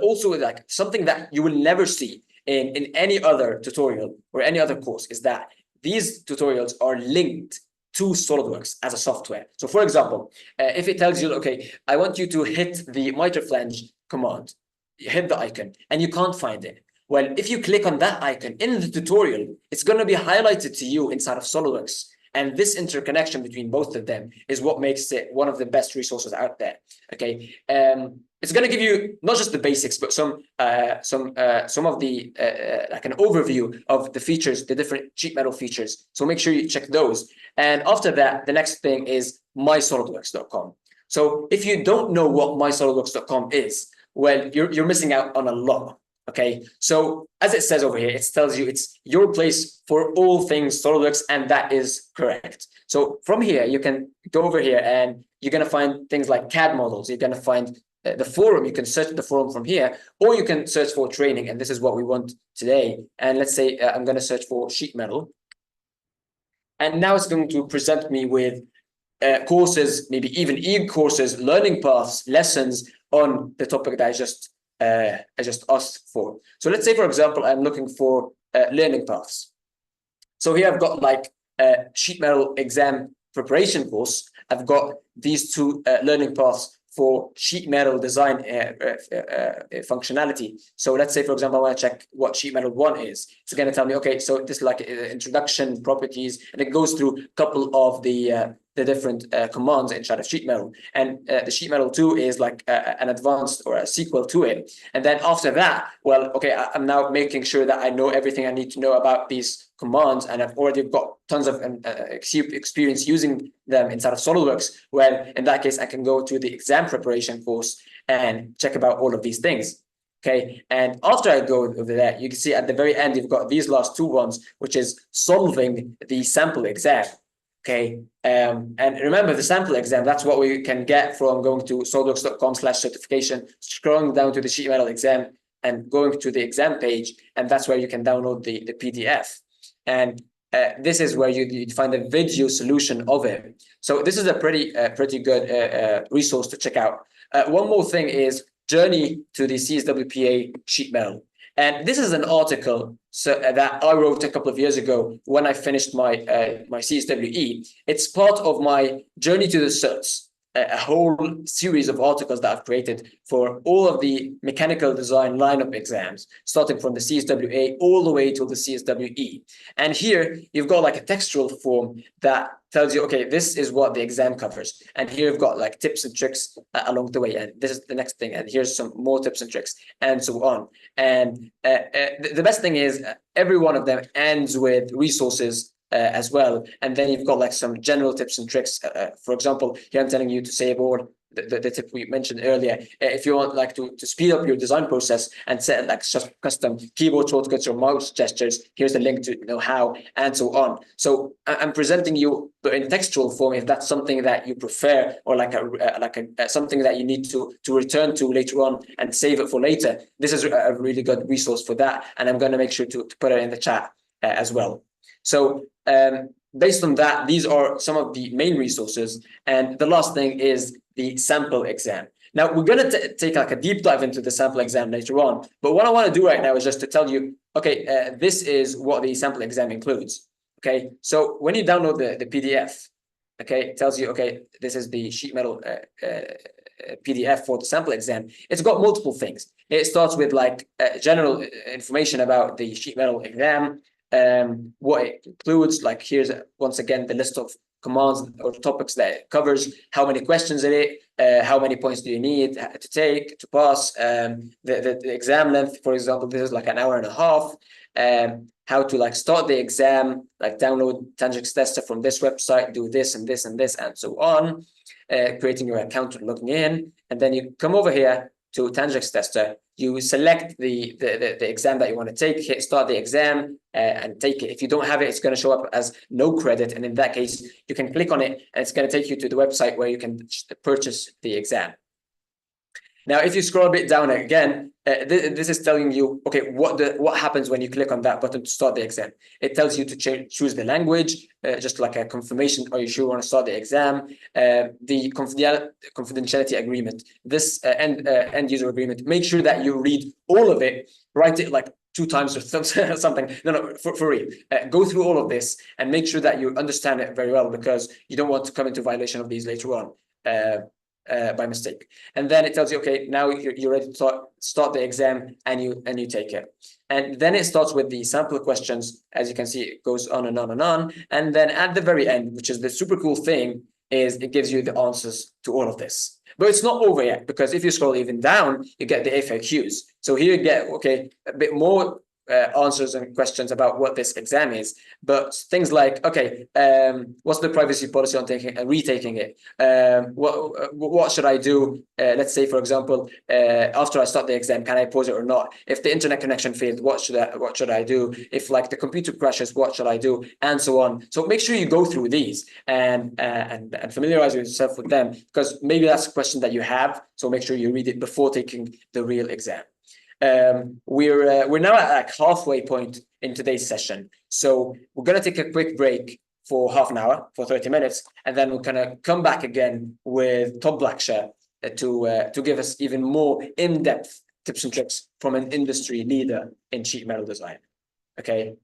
Speaker 1: also, like, something that you will never see in any other tutorial or any other course is that these tutorials are linked to SolidWorks as a software. So for example, if it tells you, okay, I want you to hit the miter flange command, you hit the icon and you can't find it. Well, if you click on that icon in the tutorial, it's going to be highlighted to you inside of SolidWorks. And this interconnection between both of them is what makes it one of the best resources out there. Okay. It's going to give you not just the basics, but some of the like an overview of the features, the different sheet metal features. So make sure you check those. And after that, the next thing is mysolidworks.com. So if you don't know what mysolidworks.com is, well, you're missing out on a lot. Okay, so as it says over here, it tells you it's your place for all things SolidWorks, and that is correct. So from here, you can go over here and you're going to find things like CAD models. You're going to find the forum. You can search the forum from here, or you can search for training. And this is what we want today. And let's say I'm going to search for sheet metal. And now it's going to present me with courses, maybe even e-courses, learning paths, lessons on the topic that I just asked for. So let's say, for example, I'm looking for learning paths. So here I've got like a sheet metal exam preparation course. I've got these two learning paths for sheet metal design functionality. So let's say, for example, I want to check what sheet metal 1 is. It's going to tell me, okay, so this is like introduction, properties, and it goes through a couple of the different commands inside of sheet metal. And the sheet metal 2 is like an advanced or a sequel to it. And then after that, well, okay, I'm now making sure that I know everything I need to know about these commands, and I've already got tons of experience using them inside of SolidWorks. Well, in that case, I can go to the exam preparation course and check about all of these things. Okay, and after I go over there, you can see at the very end, you've got these last two ones, which is solving the sample exam. Okay, and remember the sample exam, that's what we can get from going to solidworks.com/certification, scrolling down to the sheet metal exam and going to the exam page, and that's where you can download the PDF. And this is where you'd find a video solution of it. So this is a pretty good resource to check out. One more thing is Journey to the CSWPA sheet metal. And this is an article that I wrote a couple of years ago when I finished my my CSWE. It's part of my journey to the certs. a whole series of articles that I've created for all of the mechanical design lineup exams, starting from the CSWA all the way to the CSWE. And here you've got like a textual form that tells you, okay, this is what the exam covers. And here you've got like tips and tricks along the way. And this is the next thing. And here's some more tips and tricks and so on. And the best thing is every one of them ends with resources as well. And then you've got like some general tips and tricks. For example, here I'm telling you to save all the tip we mentioned earlier. If you want like to speed up your design process and set like custom keyboard shortcuts or mouse gestures, here's the link to know how and so on. So I'm presenting you in textual form if that's something that you prefer, or like a something that you need to return to later on and save it for later. This is a really good resource for that, and I'm going to make sure to put it in the chat as well. So based on that, these are some of the main resources. And the last thing is the sample exam. Now, we're going to take like a deep dive into the sample exam later on. But what I want to do right now is just to tell you, okay, this is what the sample exam includes. Okay, so when you download the PDF, okay, it tells you, okay, this is the sheet metal PDF for the sample exam. It's got multiple things. It starts with like general information about the sheet metal exam. What it includes, like here's once again the list of commands or topics that it covers, how many questions in it, how many points do you need to take to pass, the exam length, for example, this is like an hour and a half, how to like start the exam, like download Tanjix Tester from this website, do this and this and this and so on, creating your account and logging in, and then you come over here to Tanjix Tester, you select the exam that you want to take, hit start the exam and take it. If you don't have it, it's going to show up as no credit. And in that case, you can click on it and it's going to take you to the website where you can purchase the exam. Now, if you scroll a bit down again, this is telling you, okay, what happens when you click on that button to start the exam. It tells you to choose the language, just like a confirmation, are you sure you want to start the exam? The confidentiality agreement, this end user agreement, make sure that you read all of it, write it like 2 times or something. No, for real. Go through all of this and make sure that you understand it very well, because you don't want to come into violation of these later on. By mistake. And then it tells you, okay, now you're ready to start the exam, and you take it. And then it starts with the sample questions. As you can see, it goes on and on and on. And then at the very end, which is the super cool thing, is it gives you the answers to all of this. But it's not over yet, because if you scroll even down, you get the FAQs. So here you get, okay, a bit more answers and questions about what this exam is, but things like, okay, what's the privacy policy on taking and retaking it? What should I do? Let's say, for example, after I start the exam, can I pause it or not? If the internet connection failed, what should I do? If like the computer crashes, what should I do? And so on. So make sure you go through these and familiarize yourself with them, because maybe that's a question that you have. So make sure you read it before taking the real exam. We're now at like halfway point in today's session, so we're going to take a quick break for half an hour, for 30 minutes, and then we're going to come back again with Top Blackshirt to give us even more in-depth tips and tricks from an industry leader in sheet metal design. Okay,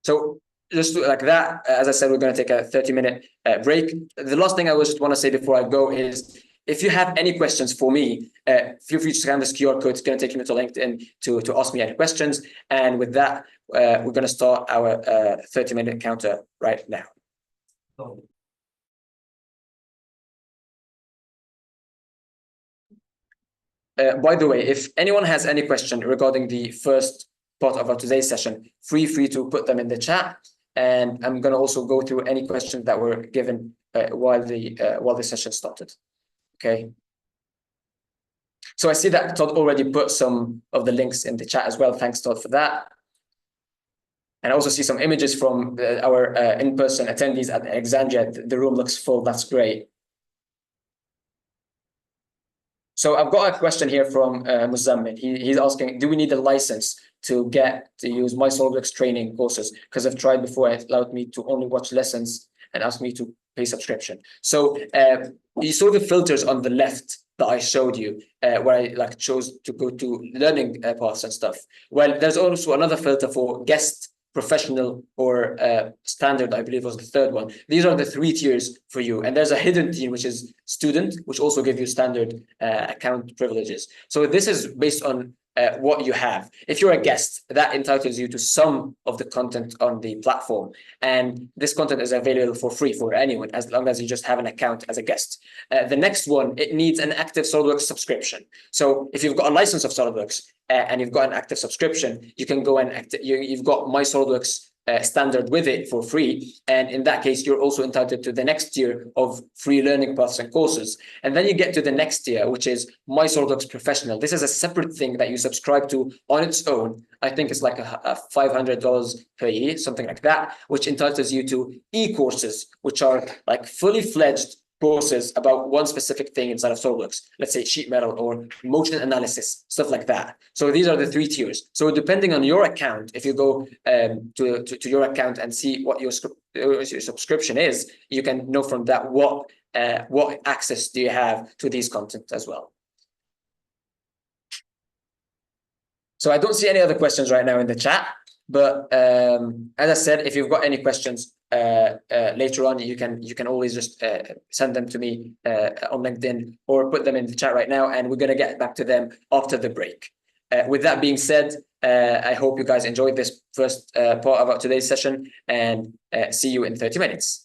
Speaker 1: so just like that, as I said, we're going to take a 30-minute break. The last thing I just want to say before I go is, if you have any questions for me, feel free to scan this QR code. It's going to take you to LinkedIn to ask me any questions. And with that, we're going to start our 30-minute counter right now. By the way, if anyone has any question regarding the first part of our today's session, feel free to put them in the chat. And I'm going to also go through any questions that were given while the session started. Okay. So I see that Todd already put some of the links in the chat as well. Thanks, Todd, for that. And I also see some images from our in-person attendees at Alexandria. The room looks full. That's great. So I've got a question here from Muzammil. He's asking, do we need a license to use my SolidWorks training courses? Because I've tried before, it allowed me to only watch lessons and asked me to pay subscription. So you saw the filters on the left that I showed you, where I like chose to go to learning paths and stuff. Well, there's also another filter for guest professional, or standard, I believe was the third one. These are the 3 tiers for you. And there's a hidden tier, which is student, which also gives you standard account privileges. So this is based on what you have. If you're a guest, that entitles you to some of the content on the platform. And this content is available for free for anyone, as long as you just have an account as a guest. The next one, it needs an active SolidWorks subscription. So if you've got a license of SolidWorks and you've got an active subscription, you can go and you've got My SolidWorks standard with it for free. And in that case, you're also entitled to the next tier of free learning paths and courses. And then you get to the next tier, which is My SolidWorks Professional. This is a separate thing that you subscribe to on its own. I think it's like a $500 per year, something like that, which entitles you to e-courses, which are like fully fledged courses about one specific thing inside of SolidWorks, let's say sheet metal or motion analysis, stuff like that. So these are the 3 tiers. So depending on your account, if you go to your account and see what your subscription is, you can know from that what access do you have to these content as well. So I don't see any other questions right now in the chat, but as I said, if you've got any questions later on, you can always just send them to me on LinkedIn or put them in the chat right now, and we're gonna get back to them after the break. With that being said, I hope you guys enjoyed this first part about today's session, and see you in 30 minutes.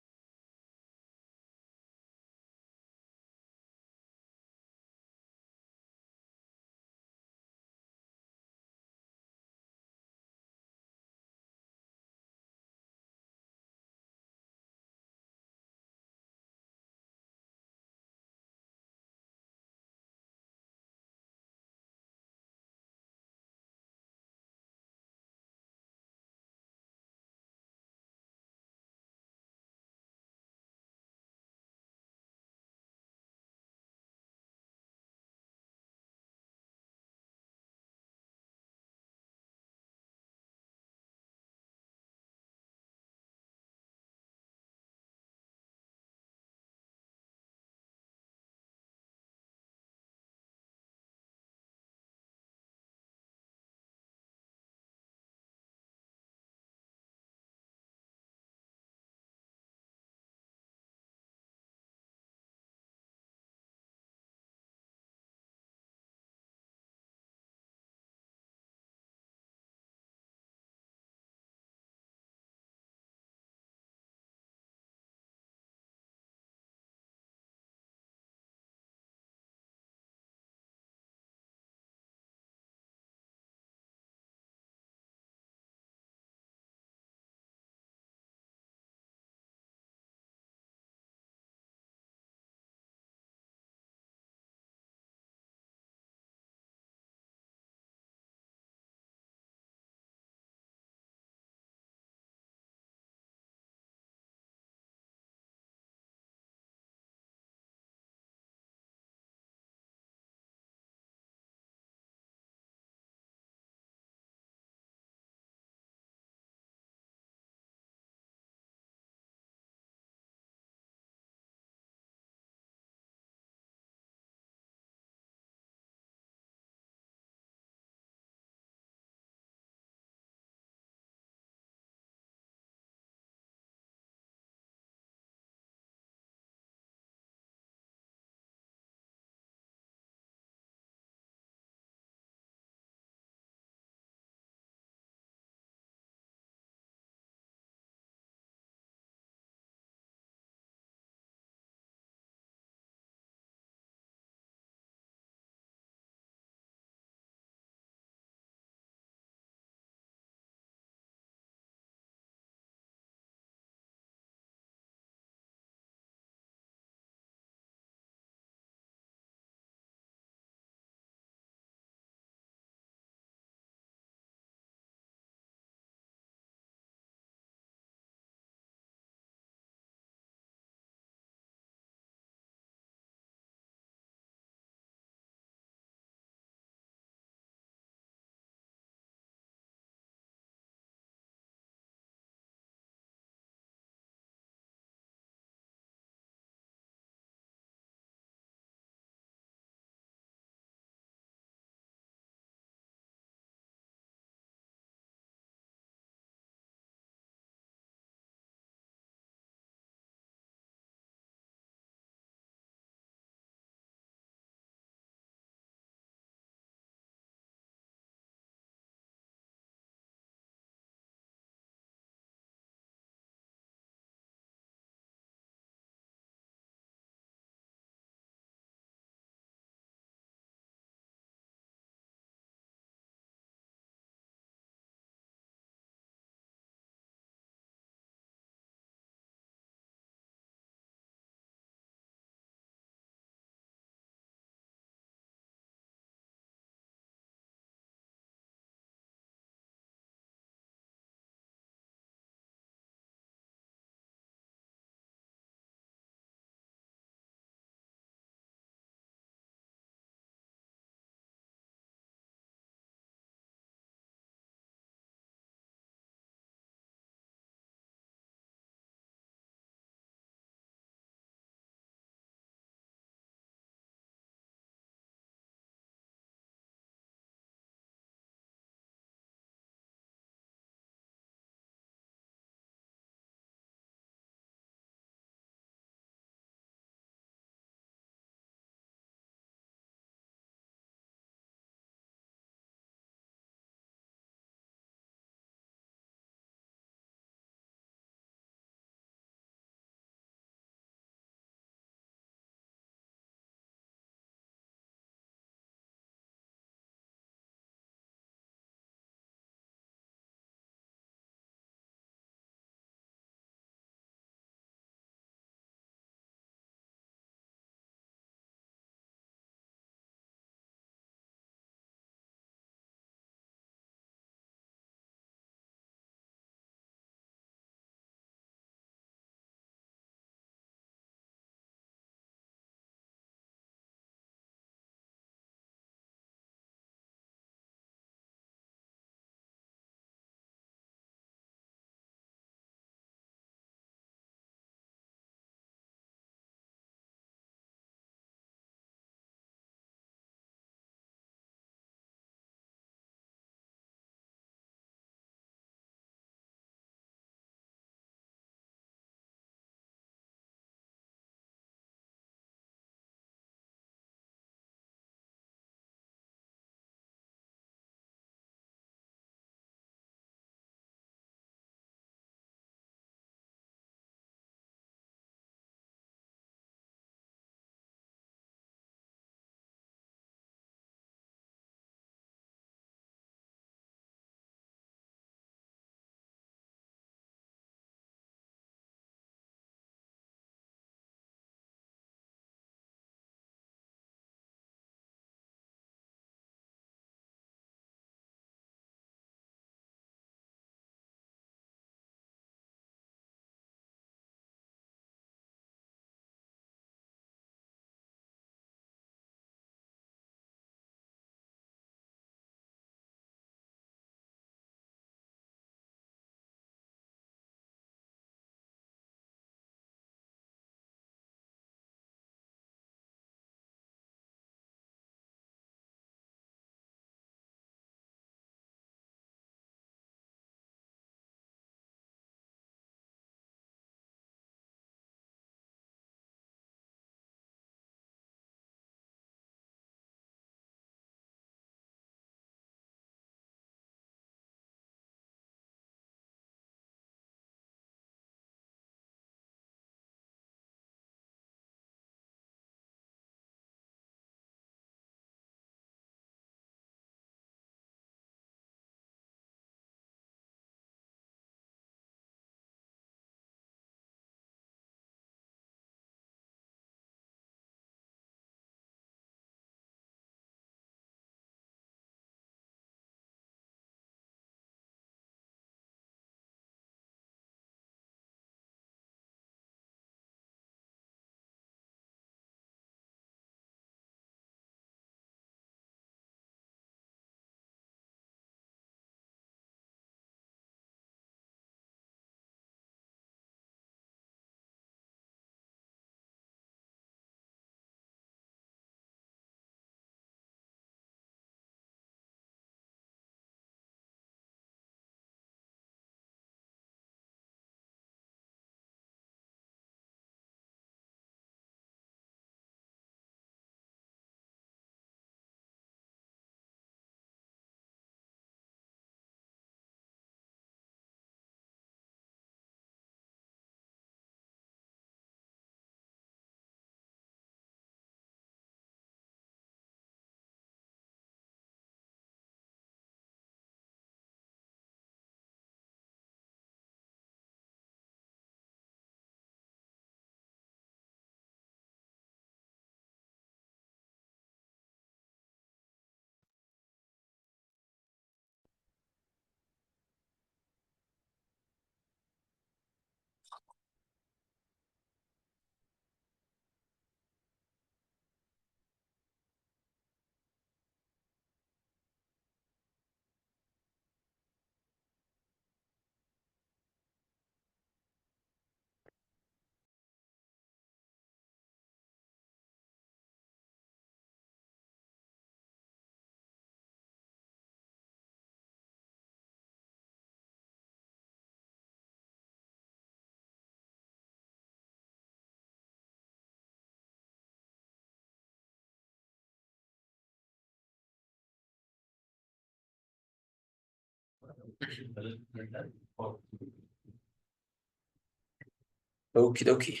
Speaker 1: Okie dokie.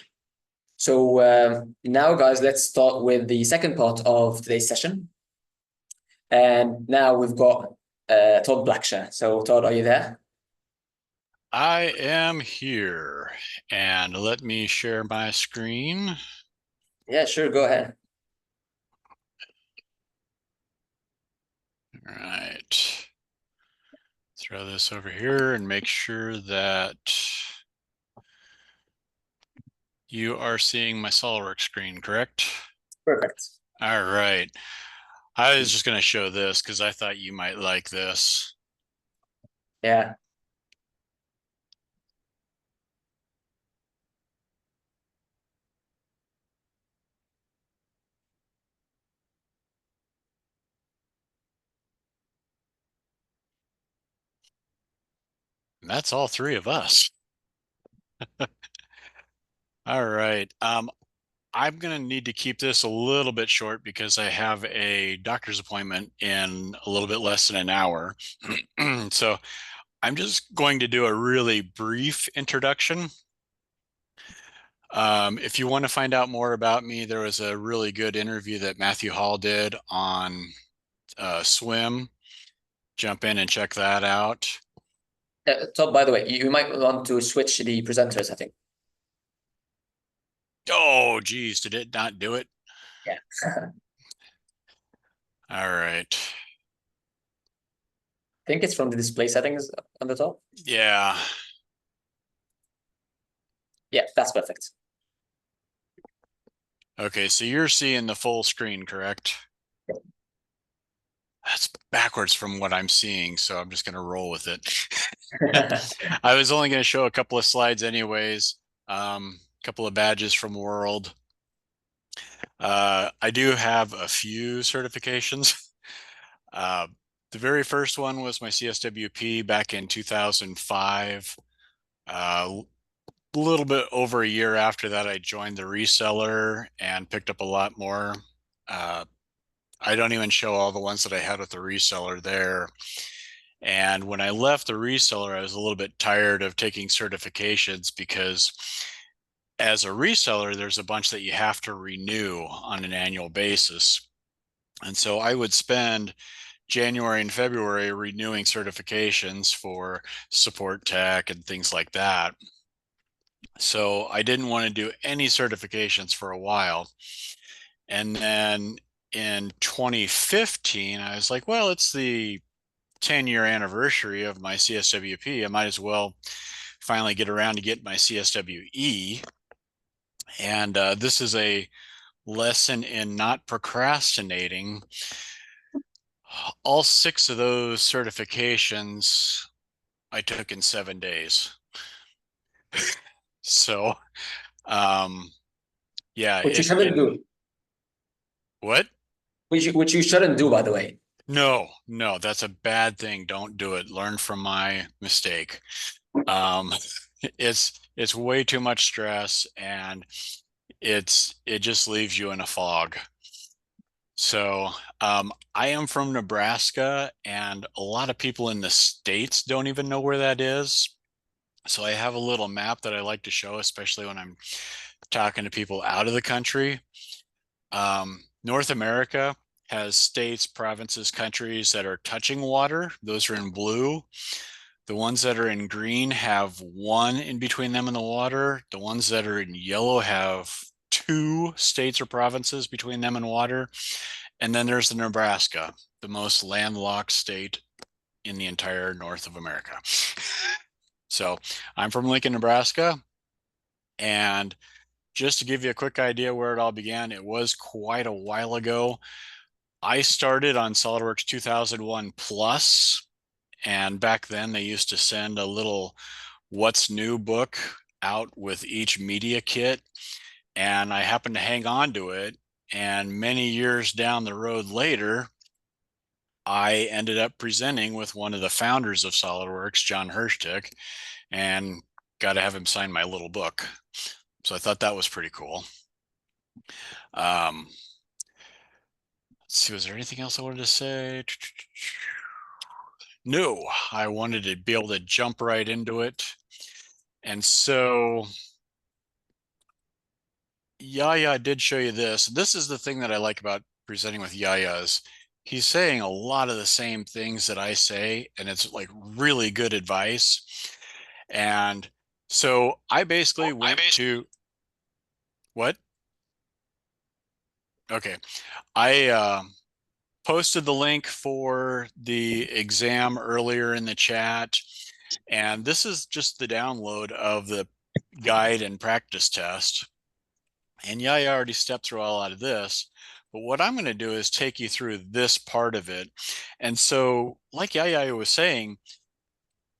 Speaker 1: So now, guys, let's start with the second part of today's session. And now we've got Todd Blackshear. So, Todd, are you there?
Speaker 2: I am here, and let me share my screen.
Speaker 1: Yeah, sure. Go ahead.
Speaker 2: All right. Throw this over here and make sure that you are seeing my SOLIDWORKS screen, correct?
Speaker 1: Perfect.
Speaker 2: All right. I was just going to show this because I thought you might like this.
Speaker 1: Yeah.
Speaker 2: And that's all three of us. All right. I'm going to need to keep this a little bit short because I have a doctor's appointment in a little bit less than an hour. So I'm just going to do a really brief introduction. If you want to find out more about me, there was a really good interview that Matthew Hall did on swim. Jump in and check that out.
Speaker 1: Todd, by the way, you might want to switch the presenters, I think.
Speaker 2: Oh, geez, did it not do it?
Speaker 1: Yeah.
Speaker 2: All right.
Speaker 1: I think it's from the display settings on the top.
Speaker 2: Yeah.
Speaker 1: Yeah, that's perfect.
Speaker 2: Okay, so you're seeing the full screen, correct? That's backwards from what I'm seeing, so I'm just going to roll with it. I was only going to show a couple of slides anyways. A couple of badges from World. I do have a few certifications. The very first one was my CSWP back in 2005. A little bit over a year after that, I joined the reseller and picked up a lot more. I don't even show all the ones that I had with the reseller there. And when I left the reseller, I was a little bit tired of taking certifications because as a reseller, there's a bunch that you have to renew on an annual basis. And so I would spend January and February renewing certifications for support tech and things like that. So I didn't want to do any certifications for a while. And then in 2015, I was like, well, it's the 10-year anniversary of my CSWP. I might as well finally get around to get my CSWE. And this is a lesson in not procrastinating. All 6 of those certifications I took in 7 days. So, yeah,
Speaker 1: Which you shouldn't do.
Speaker 2: what?
Speaker 1: Which you shouldn't do, by the way.
Speaker 2: No, that's a bad thing. Don't do it. Learn from my mistake. Um, it's way too much stress and it just leaves you in a fog. So I am from Nebraska, and a lot of people in the States don't even know where that is. So I have a little map that I like to show, especially when I'm talking to people out of the country. North America has states, provinces, countries that are touching water. Those are in blue. The ones that are in green have one in between them and the water. The ones that are in yellow have 2 states or provinces between them and water. And then there's the Nebraska, the most landlocked state in the entire North of America. So I'm from Lincoln, Nebraska. And just to give you a quick idea where it all began, it was quite a while ago. I started on SolidWorks 2001 Plus, and back then they used to send a little what's new book out with each media kit, and I happened to hang on to it. And many years down the road later, I ended up presenting with one of the founders of SolidWorks, John Hirschtick, and got to have him sign my little book. So I thought that was pretty cool. Let's see, was there anything else I wanted to say? No, I wanted to be able to jump right into it. And so Yaya did show you this. This is the thing that I like about presenting with Yaya's. He's saying a lot of the same things that I say, and it's like really good advice. And so I basically went to what? Okay. I posted the link for the exam earlier in the chat. And this is just the download of the guide and practice test. And Yaya already stepped through all out of this. But what I'm going to do is take you through this part of it. And so, like Yaya was saying,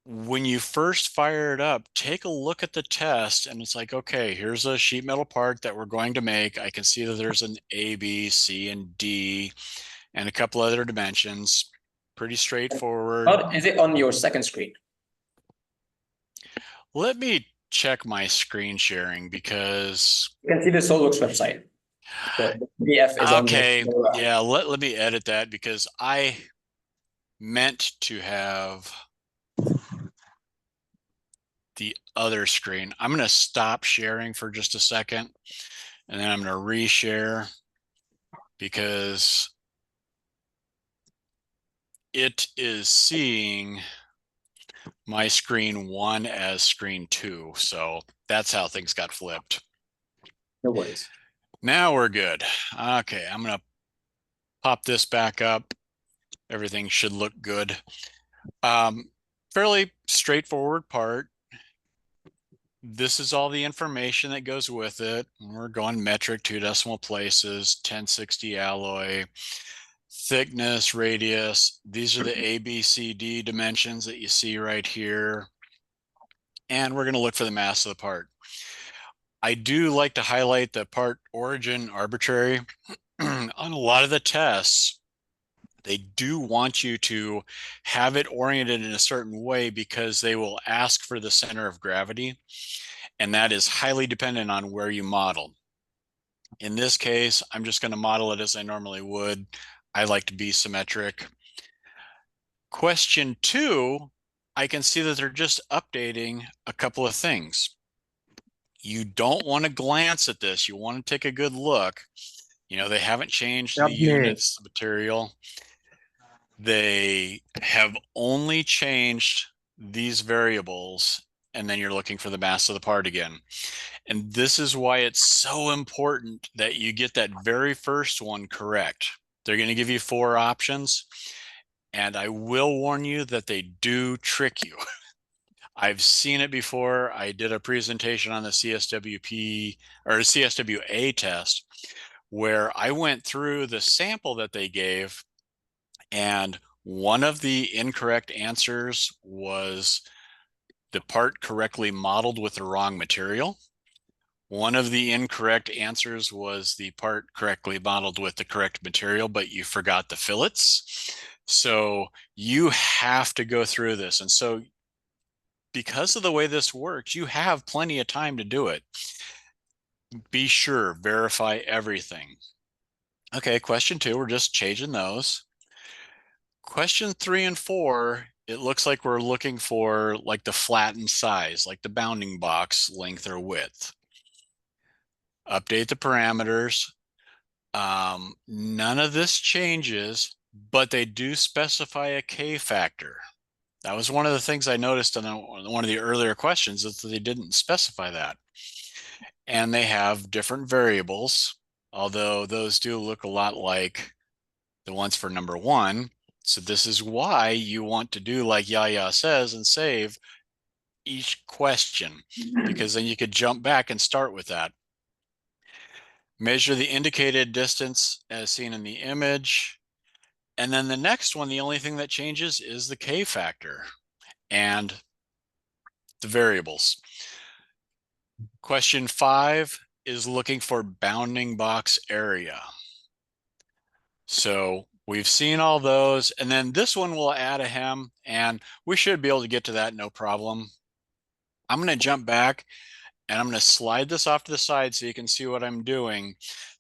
Speaker 2: when you first fire it up, take a look at the test and it's like, okay, here's a sheet metal part that we're going to make. I can see that there's an A, B, C, and D, and a couple other dimensions. Pretty straightforward.
Speaker 1: Is it on your second screen?
Speaker 2: Let me check my screen sharing because
Speaker 1: You can see the SolidWorks website. The PDF is on
Speaker 2: okay,
Speaker 1: your
Speaker 2: yeah, let me edit that because I meant to have the other screen. I'm going to stop sharing for just a second and then I'm going to reshare because it is seeing my screen 1 as screen 2. So that's how things got flipped.
Speaker 1: No worries.
Speaker 2: Now we're good. Okay, I'm going to pop this back up. Everything should look good. Fairly straightforward part. This is all the information that goes with it. We're going metric, 2 decimal places, 1060 alloy, thickness, radius. These are the A, B, C, D dimensions that you see right here. And we're going to look for the mass of the part. I do like to highlight the part origin arbitrary. On a lot of the tests, they do want you to have it oriented in a certain way because they will ask for the center of gravity, and that is highly dependent on where you model. In this case, I'm just going to model it as I normally would. I like to be symmetric. Question 2, I can see that they're just updating a couple of things. You don't want to glance at this. You want to take a good look. You know, they haven't changed the units, the material. They have only changed these variables, and then you're looking for the mass of the part again. And this is why it's so important that you get that very first one correct. They're going to give you 4 options, and I will warn you that they do trick you. I've seen it before. I did a presentation on the CSWP or CSWA test where I went through the sample that they gave, and one of the incorrect answers was the part correctly modeled with the wrong material. One of the incorrect answers was the part correctly modeled with the correct material, but you forgot the fillets. So you have to go through this. And so because of the way this works, you have plenty of time to do it. Be sure, verify everything. Okay, question 2, we're just changing those. Question 3 and 4, it looks like we're looking for like the flattened size, like the bounding box length or width. Update the parameters. None of this changes, but they do specify a K factor. That was one of the things I noticed in one of the earlier questions is that they didn't specify that. And they have different variables, although those do look a lot like the ones for number 1. So this is why you want to do like Yaya says and save each question, because then you could jump back and start with that. Measure the indicated distance as seen in the image. And then the next one, the only thing that changes is the K factor and the variables. Question 5 is looking for bounding box area. So we've seen all those, and then this one will add a hem, and we should be able to get to that no problem. I'm going to jump back and I'm going to slide this off to the side so you can see what I'm doing.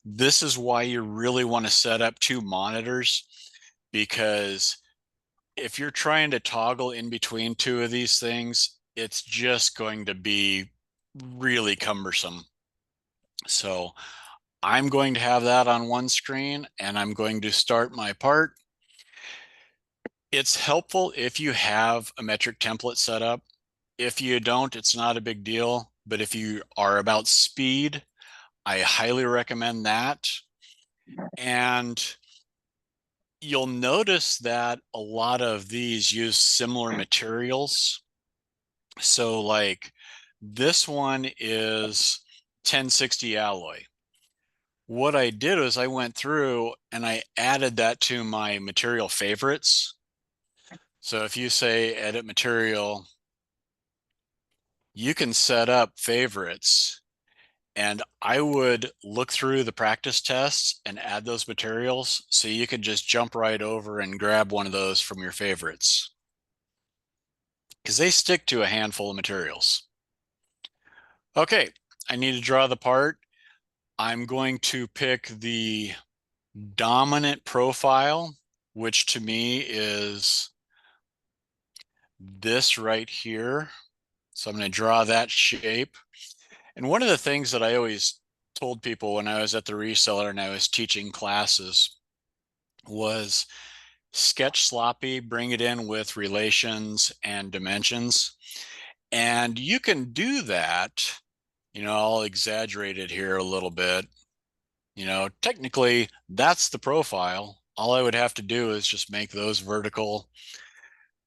Speaker 2: This is why you really want to set up 2 monitors, because if you're trying to toggle in between two of these things, it's just going to be really cumbersome. So I'm going to have that on one screen and I'm going to start my part. It's helpful if you have a metric template set up. If you don't, it's not a big deal. But if you are about speed, I highly recommend that. And you'll notice that a lot of these use similar materials. So like this one is 1060 alloy. What I did was I went through and I added that to my material favorites. So if you say edit material, you can set up favorites, and I would look through the practice tests and add those materials so you could just jump right over and grab one of those from your favorites because they stick to a handful of materials. Okay, I need to draw the part. I'm going to pick the dominant profile, which to me is this right here. So I'm going to draw that shape. And one of the things that I always told people when I was at the reseller and I was teaching classes was sketch sloppy, bring it in with relations and dimensions. And you can do that. I'll exaggerate it here a little bit. Technically, that's the profile. All I would have to do is just make those vertical,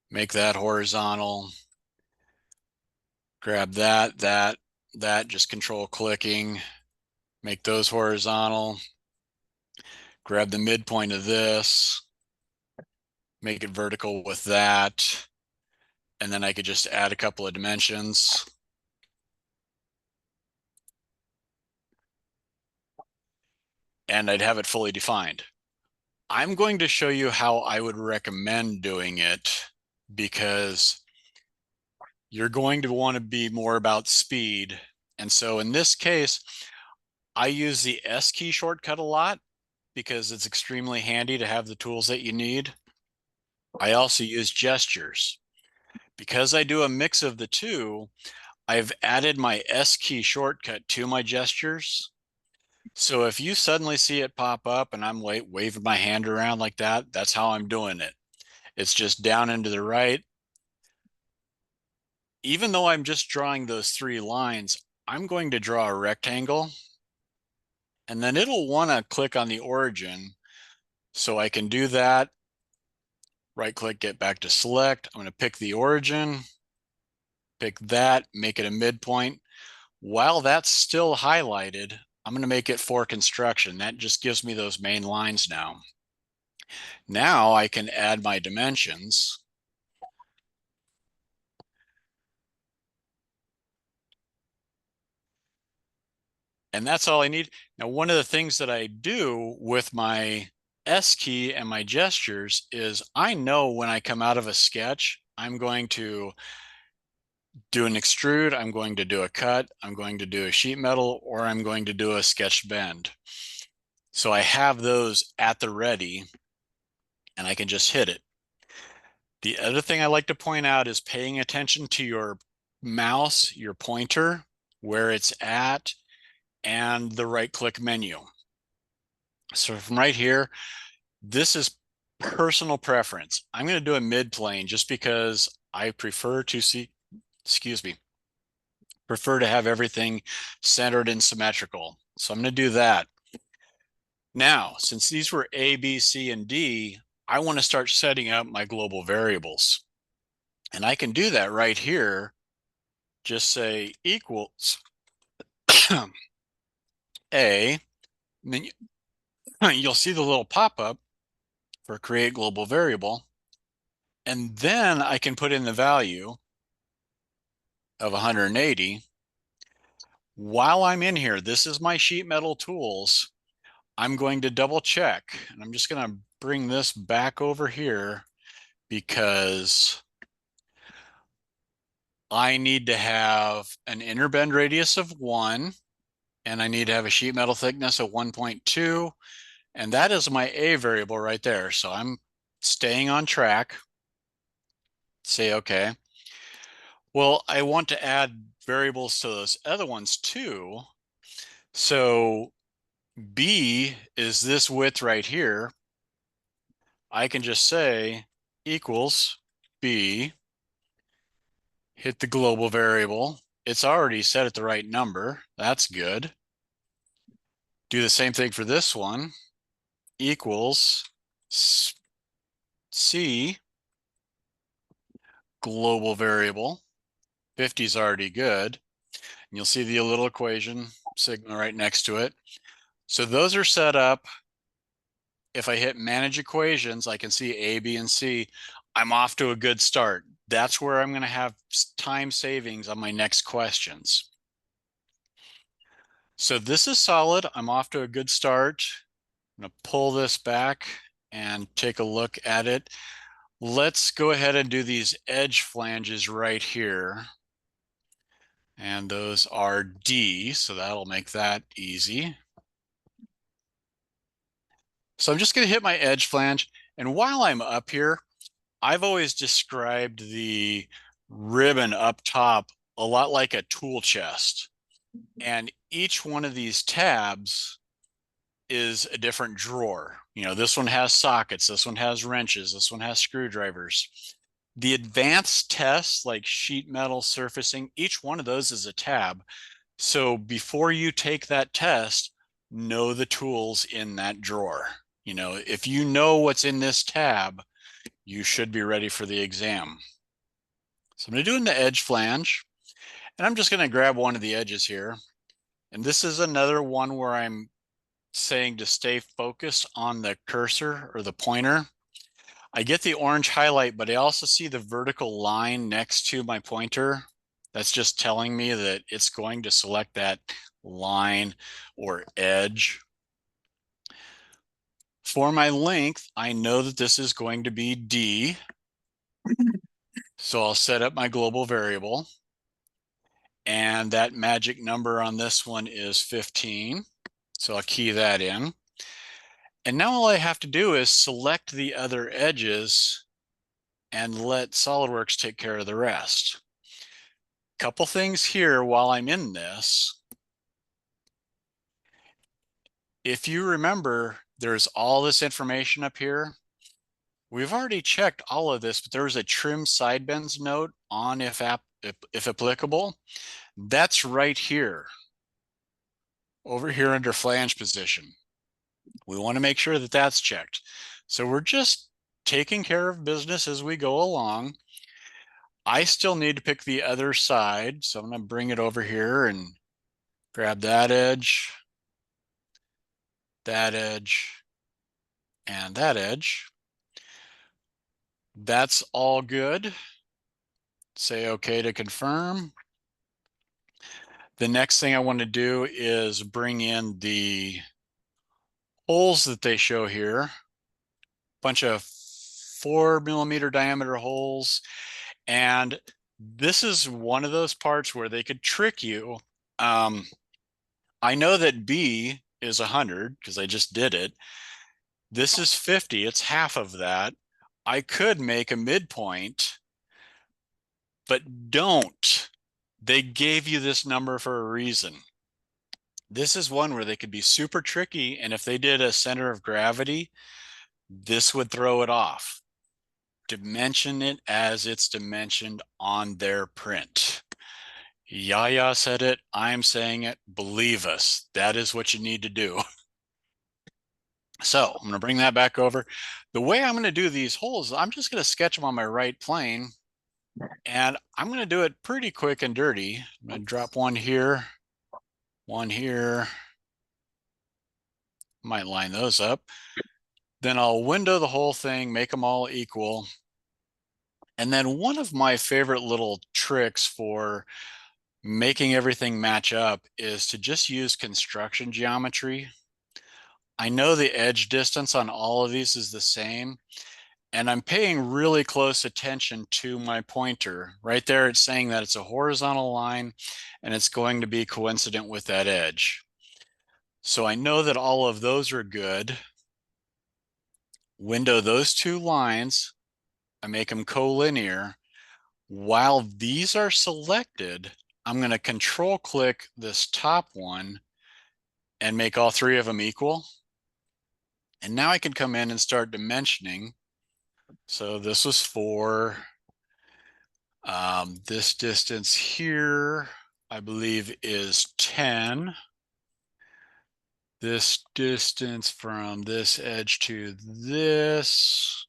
Speaker 2: make that horizontal, grab that, just control clicking, make those horizontal, grab the midpoint of this, make it vertical with that, and then I could just add a couple of dimensions. And I'd have it fully defined. I'm going to show you how I would recommend doing it because you're going to want to be more about speed. And so in this case, I use the S key shortcut a lot because it's extremely handy to have the tools that you need. I also use gestures. Because I do a mix of the two, I've added my S key shortcut to my gestures. So if you suddenly see it pop up and I'm waving my hand around like that, that's how I'm doing it. It's just down and to the right. Even though I'm just drawing those three lines, I'm going to draw a rectangle and then it'll want to click on the origin. So I can do that. Right click, get back to select. I'm going to pick the origin, pick that, make it a midpoint. While that's still highlighted, I'm going to make it for construction. That just gives me those main lines now. Now I can add my dimensions. And that's all I need. Now, one of the things that I do with my S key and my gestures is I know when I come out of a sketch, I'm going to do an extrude, I'm going to do a cut, I'm going to do a sheet metal, or I'm going to do a sketch bend. So I have those at the ready and I can just hit it. The other thing I like to point out is paying attention to your mouse, your pointer, where it's at, and the right click menu. So from right here, this is personal preference. I'm going to do a mid plane just because I prefer to see, prefer to have everything centered and symmetrical. So I'm going to do that. Now, since these were A, B, C, and D, I want to start setting up my global variables. And I can do that right here. Just say equals A, and then you'll see the little pop-up for create global variable. And then I can put in the value of 180. While I'm in here, this is my sheet metal tools. I'm going to double check, and I'm just going to bring this back over here because I need to have an inner bend radius of 1, and I need to have a sheet metal thickness of 1.2, and that is my A variable right there. So I'm staying on track. Say okay. Well, I want to add variables to those other ones too. So B is this width right here. I can just say equals B, hit the global variable. It's already set at the right number. That's good. Do the same thing for this one. Equals C, global variable. 50 is already good. And you'll see the little equation sigma right next to it. So those are set up. If I hit manage equations, I can see A, B, and C. I'm off to a good start. That's where I'm going to have time savings on my next questions. So this is solid. I'm off to a good start. I'm going to pull this back and take a look at it. Let's go ahead and do these edge flanges right here. And those are D, so that'll make that easy. So I'm just going to hit my edge flange. And while I'm up here, I've always described the ribbon up top a lot like a tool chest. And each one of these tabs is a different drawer. You know, this one has sockets, this one has wrenches, this one has screwdrivers. The advanced tests like sheet metal surfacing, each one of those is a tab. So before you take that test, know the tools in that drawer. You know, if you know what's in this tab, you should be ready for the exam. So I'm going to do in the edge flange, and I'm just going to grab one of the edges here. And this is another one where I'm saying to stay focused on the cursor or the pointer. I get the orange highlight, but I also see the vertical line next to my pointer. That's just telling me that it's going to select that line or edge. For my length, I know that this is going to be D. So I'll set up my global variable. And that magic number on this one is 15. So I'll key that in. And now all I have to do is select the other edges and let SOLIDWORKS take care of the rest. Couple things here while I'm in this. If you remember, there's all this information up here. We've already checked all of this, but there was a trim side bends note on if applicable. That's right here, over here under flange position. We want to make sure that that's checked. So we're just taking care of business as we go along. I still need to pick the other side. So I'm going to bring it over here and grab that edge, and that edge. That's all good. Say okay to confirm. The next thing I want to do is bring in the holes that they show here. Bunch of 4mm diameter holes. And this is one of those parts where they could trick you. I know that B is 100 because I just did it. This is 50, it's half of that. I could make a midpoint, but don't. They gave you this number for a reason. This is one where they could be super tricky, and if they did a center of gravity, this would throw it off. Dimension it as it's dimensioned on their print. Yaya said it, I'm saying it, believe us. That is what you need to do. So I'm going to bring that back over. The way I'm going to do these holes, I'm just going to sketch them on my right plane. And I'm going to do it pretty quick and dirty. I'm going to drop one here, might line those up. Then I'll window the whole thing, make them all equal. And then one of my favorite little tricks for making everything match up is to just use construction geometry. I know the edge distance on all of these is the same, and I'm paying really close attention to my pointer. Right there, it's saying that it's a horizontal line and it's going to be coincident with that edge. So I know that all of those are good. Window those two lines, I make them collinear. While these are selected, I'm going to control click this top one and make all three of them equal. And now I can come in and start dimensioning. So this was 4. This distance here, I believe, is 10. This distance from this edge to this,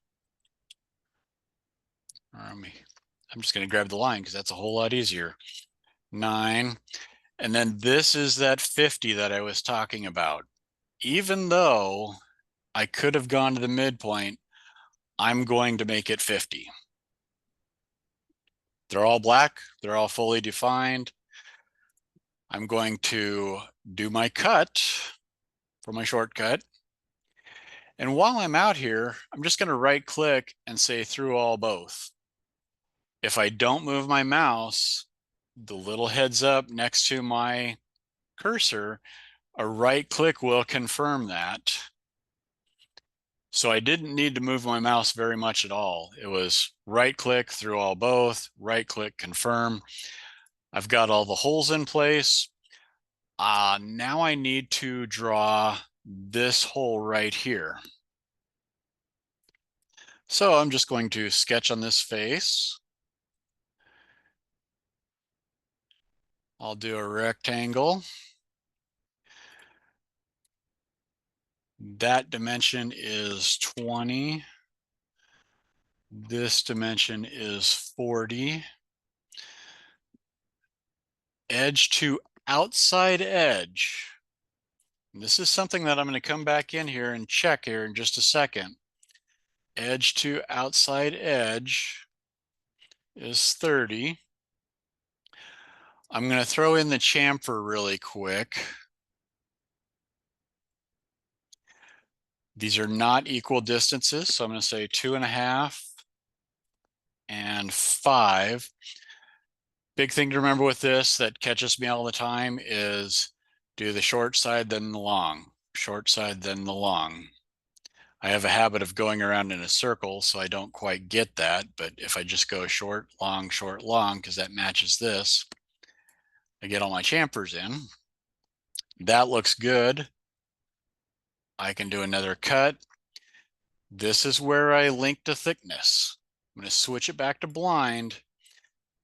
Speaker 2: I'm just going to grab the line because that's a whole lot easier. 9. And then this is that 50 that I was talking about. Even though I could have gone to the midpoint, I'm going to make it 50. They're all black. They're all fully defined. I'm going to do my cut for my shortcut. And while I'm out here, I'm just going to right click and say through all both. If I don't move my mouse, the little heads up next to my cursor, a right click will confirm that. So I didn't need to move my mouse very much at all. It was right click through all both, right click confirm. I've got all the holes in place. Now I need to draw this hole right here. So I'm just going to sketch on this face. I'll do a rectangle. That dimension is 20. This dimension is 40. Edge to outside edge. This is something that I'm going to come back in here and check here in just a second. Edge to outside edge is 30. I'm going to throw in the chamfer really quick. These are not equal distances, so I'm going to say 2.5 and 5. Big thing to remember with this that catches me all the time is do the short side, then the long. Short side, then the long. I have a habit of going around in a circle, so I don't quite get that. But if I just go short, long, because that matches this, I get all my chamfers in. That looks good. I can do another cut. This is where I link to thickness. I'm going to switch it back to blind.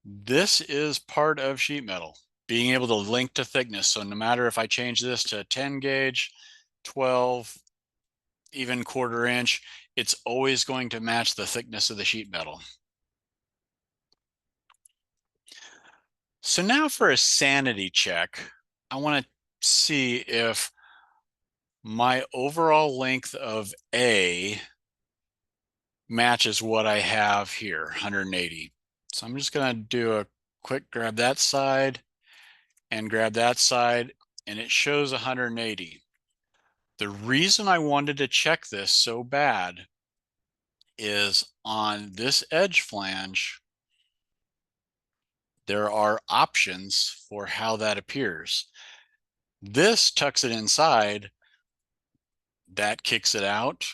Speaker 2: This is part of sheet metal, being able to link to thickness. So no matter if I change this to 10 gauge, 12, even 1/4 inch, it's always going to match the thickness of the sheet metal. So now for a sanity check, I want to see if my overall length of A matches what I have here, 180. So I'm just going to do a quick grab that side and grab that side, and it shows 180. The reason I wanted to check this so bad is on this edge flange, there are options for how that appears. This tucks it inside, that kicks it out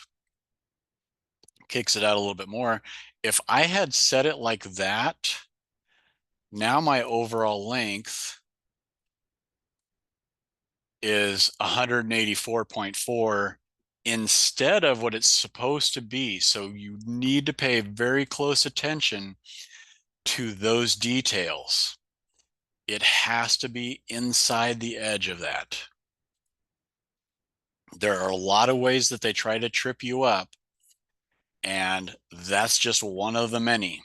Speaker 2: a little bit more. If I had set it like that, now my overall length is 184.4 instead of what it's supposed to be. So you need to pay very close attention to those details. It has to be inside the edge of that. There are a lot of ways that they try to trip you up, and that's just one of the many.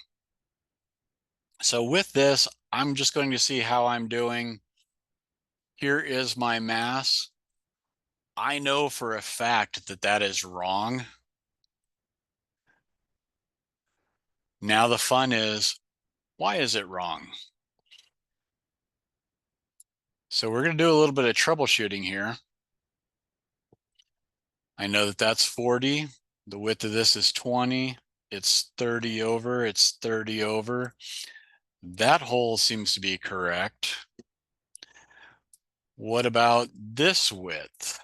Speaker 2: So with this, I'm just going to see how I'm doing. Here is my mass. I know for a fact that that is wrong. Now the fun is, why is it wrong? So we're going to do a little bit of troubleshooting here. I know that that's 40. The width of this is 20. It's 30 over. It's 30 over. That hole seems to be correct. What about this width?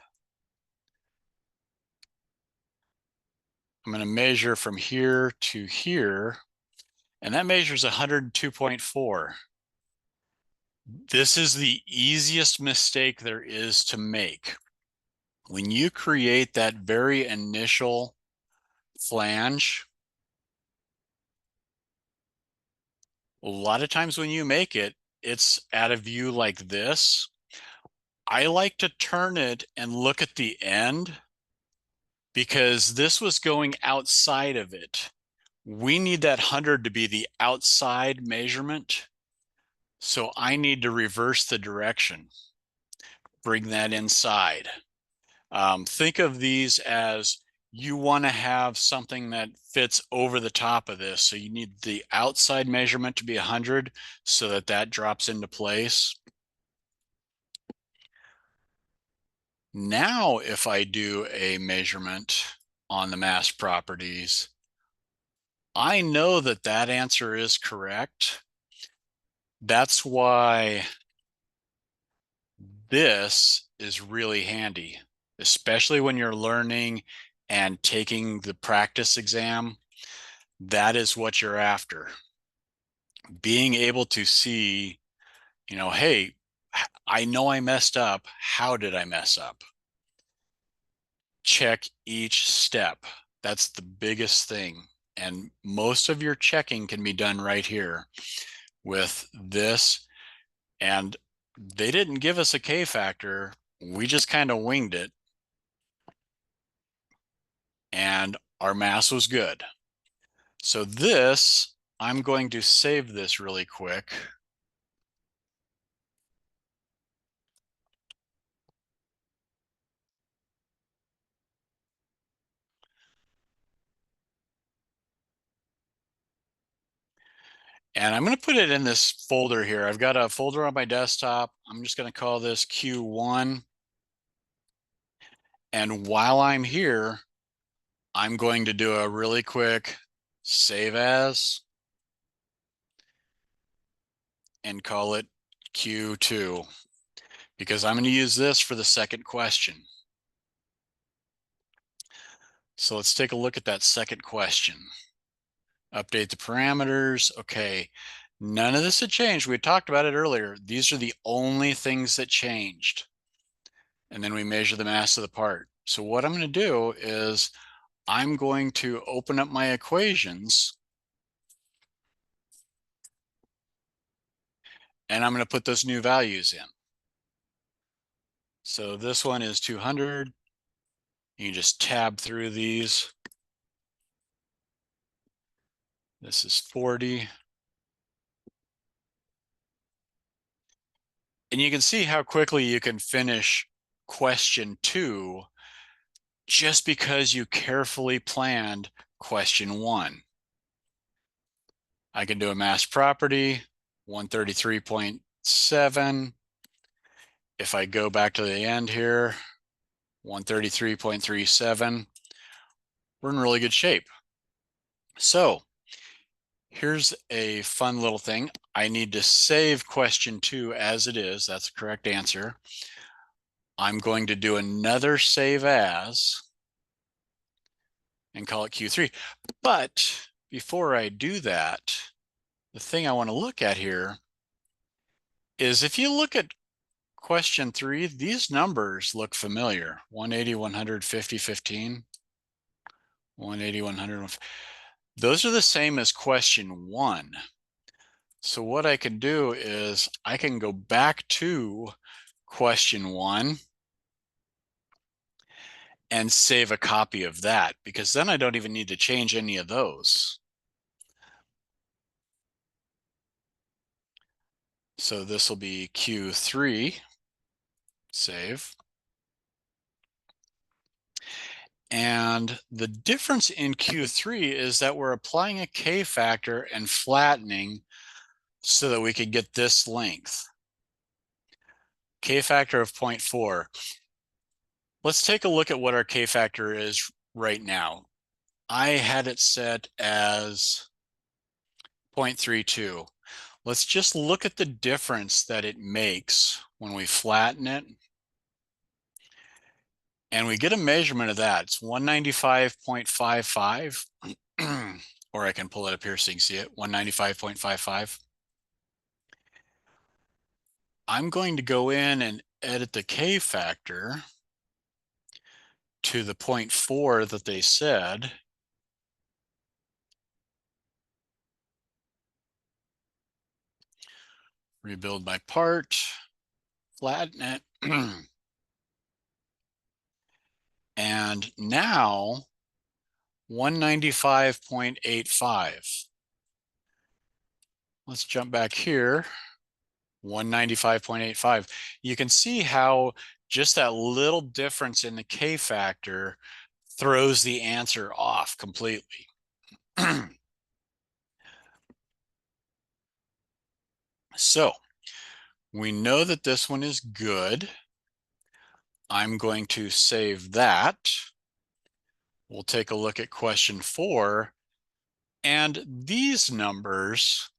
Speaker 2: I'm going to measure from here to here. and that measures 102.4. This is the easiest mistake there is to make. When you create that very initial flange, a lot of times when you make it, it's at a view like this. I like to turn it and look at the end because this was going outside of it. We need that 100 to be the outside measurement. So I need to reverse the direction, bring that inside. Think of these as you want to have something that fits over the top of this. So you need the outside measurement to be 100 so that that drops into place. Now, if I do a measurement on the mass properties, I know that that answer is correct. That's why this is really handy, especially when you're learning and taking the practice exam. That is what you're after. Being able to see, hey, I know I messed up. How did I mess up? Check each step. That's the biggest thing. And most of your checking can be done right here with this. And they didn't give us a K factor. We just kind of winged it. And our mass was good. So this, I'm going to save this really quick. And I'm going to put it in this folder here. I've got a folder on my desktop. I'm just going to call this Q1. And while I'm here, I'm going to do a really quick save as and call it Q2 because I'm going to use this for the second question. So let's take a look at that second question. Update the parameters. Okay, none of this had changed. We had talked about it earlier. These are the only things that changed. And then we measure the mass of the part. So what I'm going to do is I'm going to open up my equations and I'm going to put those new values in. So this one is 200. You can just tab through these. This is 40. And you can see how quickly you can finish question 2 just because you carefully planned question 1. I can do a mass property, 133.7. If I go back to the end here, 133.37, we're in really good shape. So here's a fun little thing. I need to save question 2 as it is. That's the correct answer. I'm going to do another save as and call it Q3. But before I do that, the thing I want to look at here is if you look at question 3, these numbers look familiar. 180, 100, 50, 15, 180, 100. Those are the same as question 1. So what I can do is I can go back to question 1 and save a copy of that because then I don't even need to change any of those. So this will be Q3, save. And the difference in Q3 is that we're applying a K factor and flattening so that we could get this length. K factor of 0.4. Let's take a look at what our K factor is right now. I had it set as 0.32. Let's just look at the difference that it makes when we flatten it. And we get a measurement of that. It's 195.55. or I can pull it up here so you can see it, 195.55. I'm going to go in and edit the K factor to the 0.4 that they said. Rebuild my part, flatten it. And now 195.85. Let's jump back here. 195.85. You can see how just that little difference in the K factor throws the answer off completely. So we know that this one is good. I'm going to save that. We'll take a look at question 4. And these numbers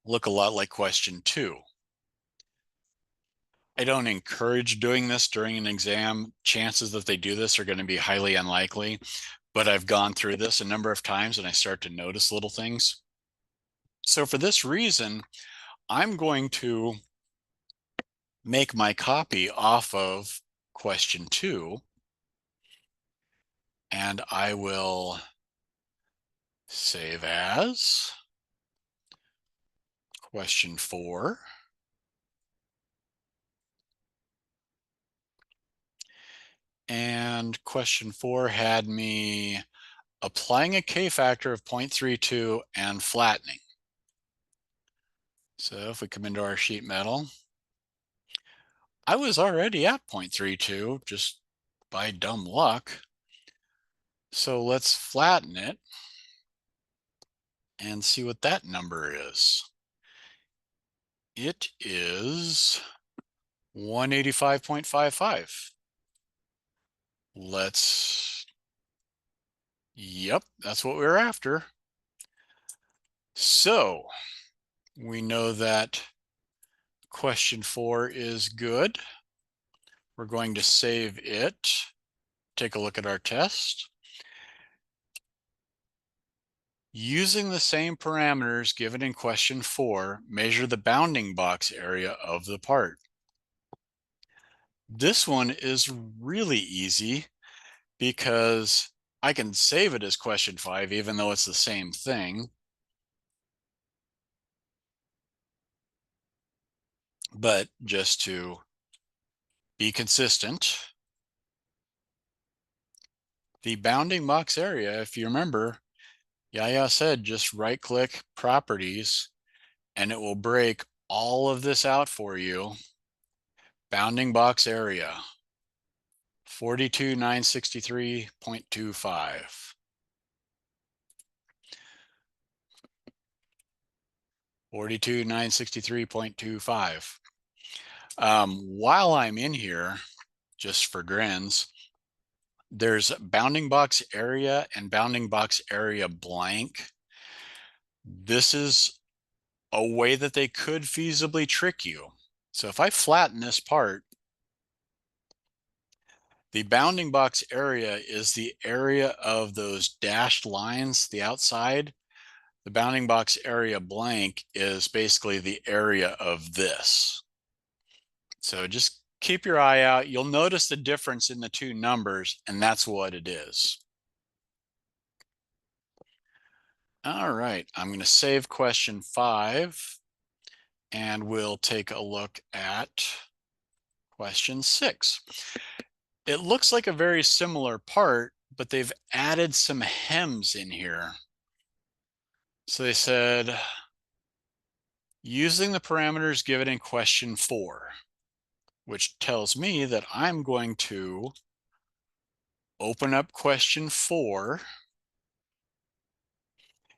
Speaker 2: look a lot like question 2. I don't encourage doing this during an exam. Chances that they do this are going to be highly unlikely, but I've gone through this a number of times and I start to notice little things. So for this reason, I'm going to make my copy off of question 2, and I will save as question 4. And question 4 had me applying a K factor of 0.32 and flattening. So if we come into our sheet metal, I was already at 0.32 just by dumb luck. So let's flatten it and see what that number is. It is 185.55. Yep, that's what we were after. So we know that question 4 is good. We're going to save it. Take a look at our test. Using the same parameters given in question 4, measure the bounding box area of the part. This one is really easy because I can save it as question 5, even though it's the same thing. But just to be consistent, the bounding box area, if you remember, Yaya said just right click properties and it will break all of this out for you. Bounding box area, 42,963.25. 42,963.25. While I'm in here, just for grins, there's bounding box area and bounding box area blank. This is a way that they could feasibly trick you. So if I flatten this part, the bounding box area is the area of those dashed lines, the outside. The bounding box area blank is basically the area of this. So just keep your eye out. You'll notice the difference in the two numbers, and that's what it is. All right, I'm going to save question 5, and we'll take a look at question 6. It looks like a very similar part, but they've added some hems in here. So they said, using the parameters given in question 4, which tells me that I'm going to open up question 4.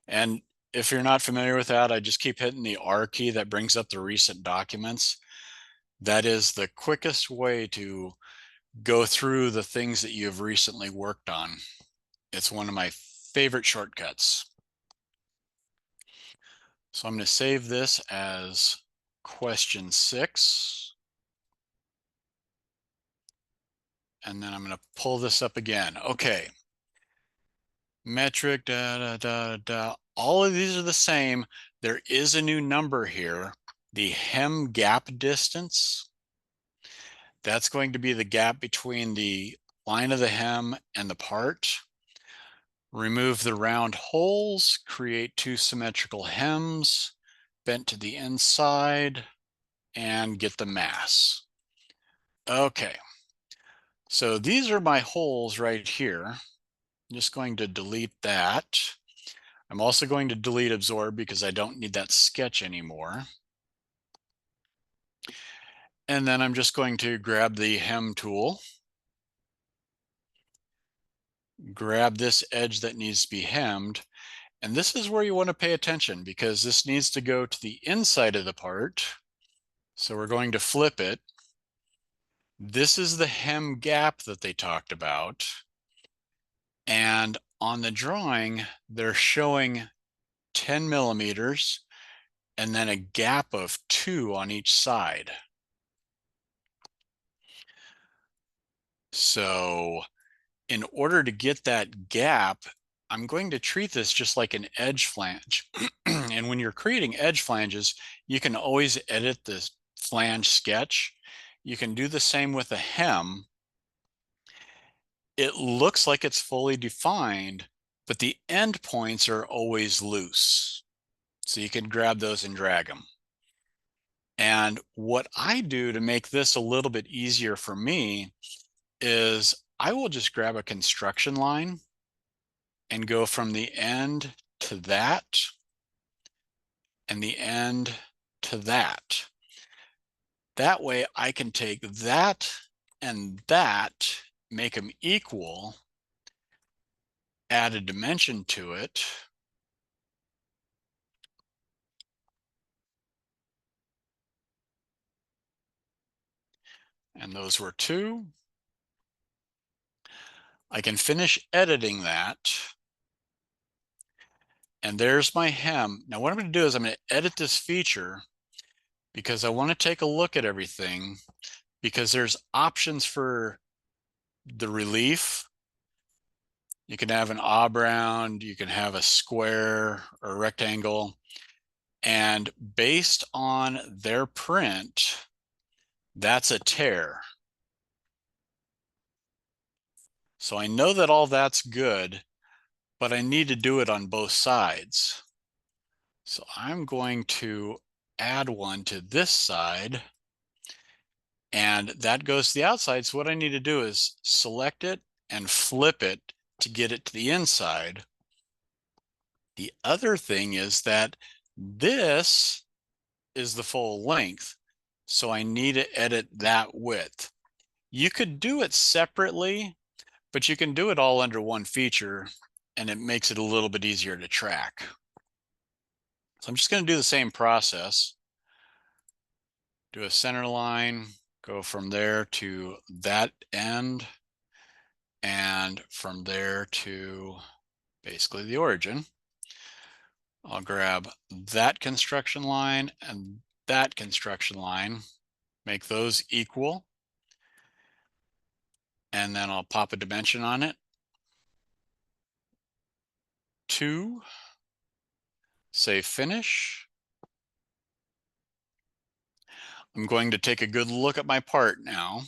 Speaker 2: And if you're not familiar with that, I just keep hitting the R key that brings up the recent documents. That is the quickest way to go through the things that you've recently worked on. It's one of my favorite shortcuts. So I'm going to save this as question 6. And then I'm going to pull this up again. Okay. metric, all of these are the same. There is a new number here, the hem gap distance. That's going to be the gap between the line of the hem and the part. Remove the round holes, create two symmetrical hems, bent to the inside, and get the mass. Okay, so these are my holes right here. I'm just going to delete that. I'm also going to delete absorb because I don't need that sketch anymore. And then I'm just going to grab the hem tool, grab this edge that needs to be hemmed, and this is where you want to pay attention because this needs to go to the inside of the part. So we're going to flip it. This is the hem gap that they talked about. And on the drawing, they're showing 10 millimeters and then a gap of 2 on each side. So in order to get that gap, I'm going to treat this just like an edge flange. And when you're creating edge flanges, you can always edit the flange sketch. You can do the same with a hem. It looks like it's fully defined, but the end points are always loose. So you can grab those and drag them. And what I do to make this a little bit easier for me is I will just grab a construction line and go from the end to that and the end to that. That way I can take that and that, make them equal, add a dimension to it, and those were 2. I can finish editing that. And there's my hem. Now what I'm going to do is I'm going to edit this feature because I want to take a look at everything because there's options for the relief. You can have an oblong, you can have a square or a rectangle. And based on their print, that's a tear. So I know that all that's good, but I need to do it on both sides. So I'm going to add one to this side, and that goes to the outside. So what I need to do is select it and flip it to get it to the inside. The other thing is that this is the full length, so I need to edit that width. You could do it separately, but you can do it all under one feature, and it makes it a little bit easier to track. So I'm just going to do the same process. Do a center line, go from there to that end, and from there to basically the origin. I'll grab that construction line and that construction line, make those equal, and then I'll pop a dimension on it. 2, say finish. I'm going to take a good look at my part now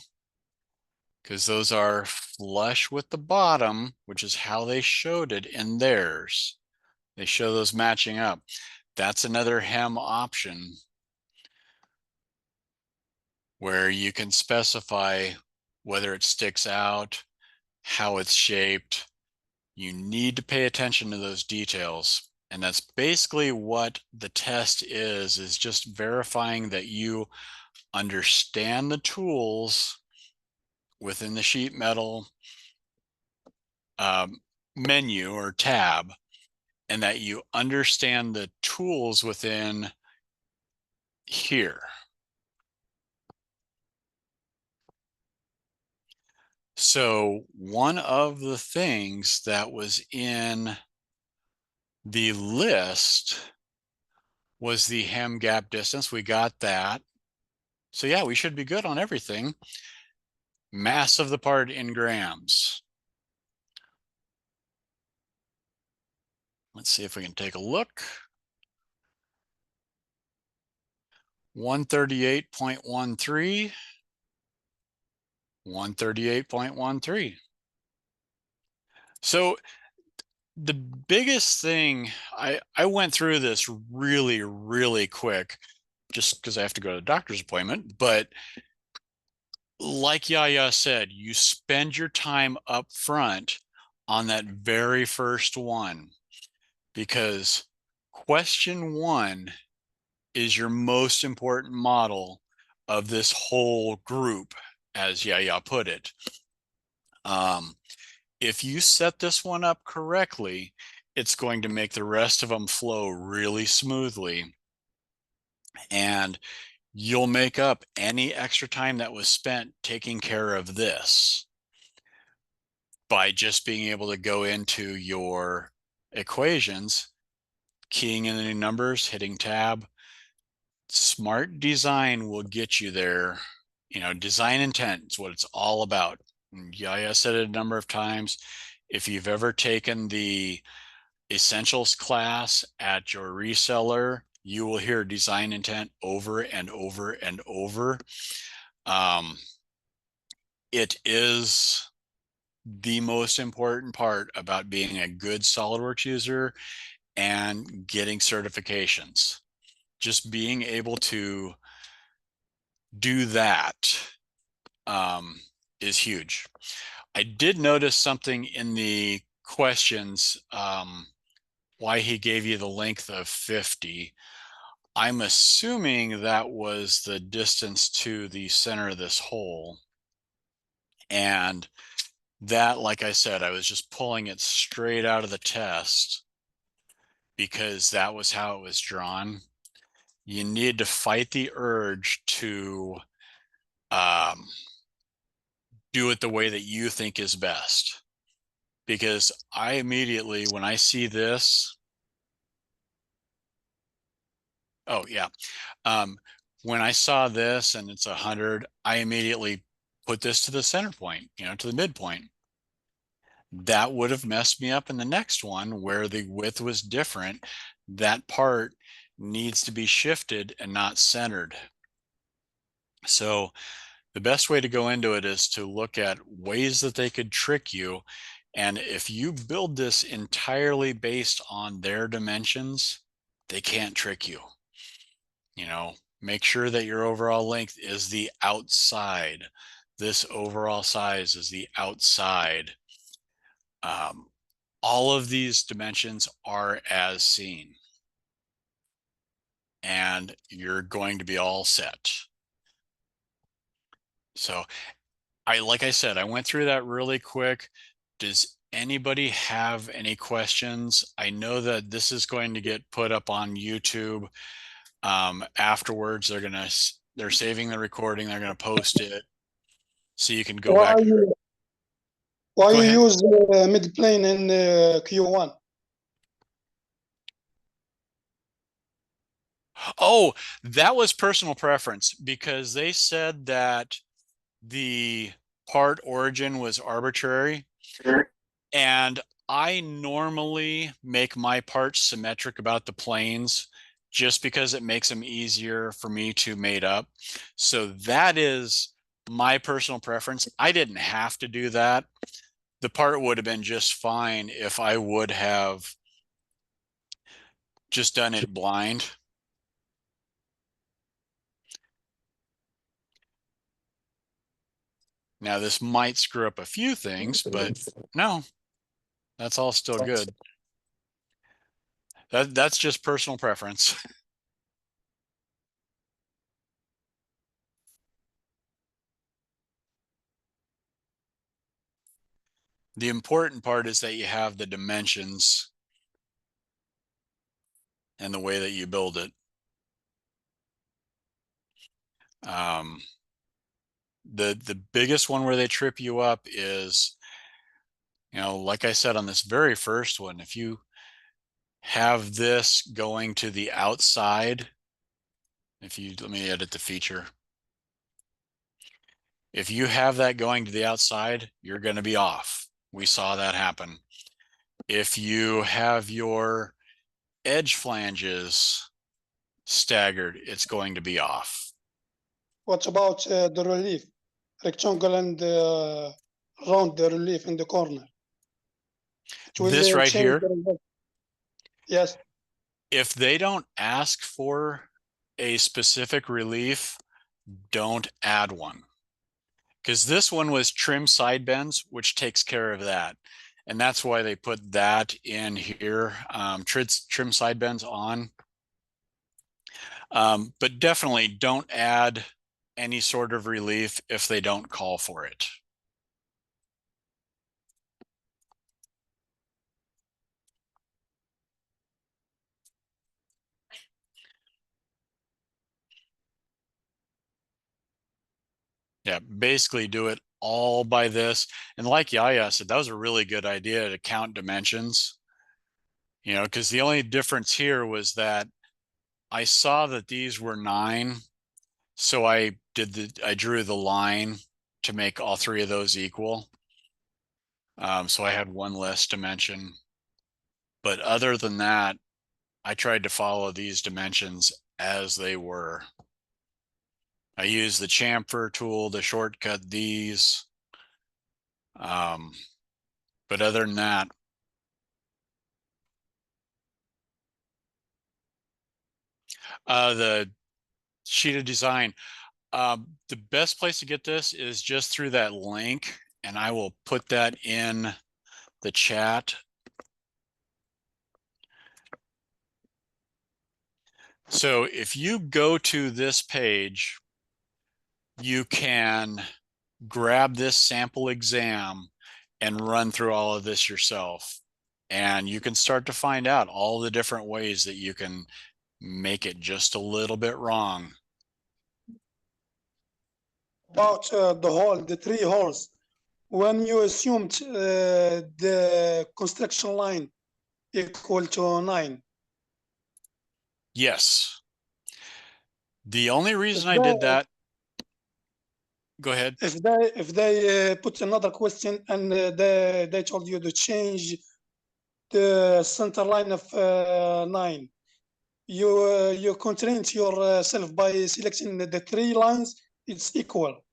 Speaker 2: because those are flush with the bottom, which is how they showed it in theirs. They show those matching up. That's another hem option where you can specify whether it sticks out, how it's shaped. You need to pay attention to those details. And that's basically what the test is just verifying that you understand the tools within the sheet metal menu or tab, and that you understand the tools within here. So one of the things that was in the list was the hem gap distance. We got that. So yeah, we should be good on everything. Mass of the part in grams. Let's see if we can take a look. 138.13, 138.13. So the biggest thing, I went through this really, really quick just because I have to go to the doctor's appointment. But like Yaya said, you spend your time up front on that very first one, because question one is your most important model of this whole group, as Yaya put it. If you set this one up correctly, it's going to make the rest of them flow really smoothly. And you'll make up any extra time that was spent taking care of this by just being able to go into your equations, keying in the new numbers, hitting tab. Smart design will get you there. Design intent is what it's all about. Yeah, I said it a number of times. If you've ever taken the essentials class at your reseller, you will hear design intent over and over and over. It is the most important part about being a good SolidWorks user and getting certifications. Just being able to do that is huge. I did notice something in the questions, why he gave you the length of 50. I'm assuming that was the distance to the center of this hole. And that, like I said, I was just pulling it straight out of the test because that was how it was drawn. You need to fight the urge to do it the way that you think is best. Because I immediately, when I see this, oh yeah, when I saw this and it's 100, I immediately put this to the center point, to the midpoint. That would have messed me up in the next one where the width was different. That part needs to be shifted and not centered. So the best way to go into it is to look at ways that they could trick you. And if you build this entirely based on their dimensions, they can't trick you. Make sure that your overall length is the outside. This overall size is the outside. All of these dimensions are as seen, and you're going to be all set. So like I said, I went through that really quick. Does anybody have any questions? I know that this is going to get put up on YouTube. Afterwards, they're saving the recording. They're going to post it so you can go
Speaker 3: Why
Speaker 2: back.
Speaker 3: why
Speaker 2: Go
Speaker 3: you
Speaker 2: ahead.
Speaker 3: use mid plane in Q1?
Speaker 2: Oh, that was personal preference because they said that the part origin was arbitrary. And I normally make my parts symmetric about the planes just because it makes them easier for me to mate up. So that is my personal preference. I didn't have to do that. The part would have been just fine if I would have just done it blind. Now, this might screw up a few things, but no, that's all still good. That's just personal preference. The important part is that you have the dimensions and the way that you build it. The biggest one where they trip you up is, like I said on this very first one, if you have this going to the outside, let me edit the feature. If you have that going to the outside, you're going to be off. We saw that happen. If you have your edge flanges staggered, it's going to be off.
Speaker 3: What about the relief? Rectangle and round the relief in the corner. It will
Speaker 2: This right
Speaker 3: change
Speaker 2: here,
Speaker 3: the result. Yes.
Speaker 2: if they don't ask for a specific relief, don't add one. Because this one was trim side bends, which takes care of that. And that's why they put that in here, trim side bends on. But definitely don't add any sort of relief if they don't call for it. Yeah, basically do it all by this. And like Yaya said, that was a really good idea to count dimensions. You know, because the only difference here was that I saw that these were 9. So I drew the line to make all 3 of those equal. So I had one less dimension. But other than that, I tried to follow these dimensions as they were. I used the chamfer tool to shortcut these. But other than that, the sheet of design, the best place to get this is just through that link, and I will put that in the chat. So if you go to this page, you can grab this sample exam and run through all of this yourself. And you can start to find out all the different ways that you can make it just a little bit wrong.
Speaker 3: About the 3 holes. When you assumed the construction line equal to 9.
Speaker 2: Yes. The only reason I did that, go ahead.
Speaker 3: If they put another question and they told you to change the center line of 9, you constraint yourself by selecting the 3 lines. It's equal.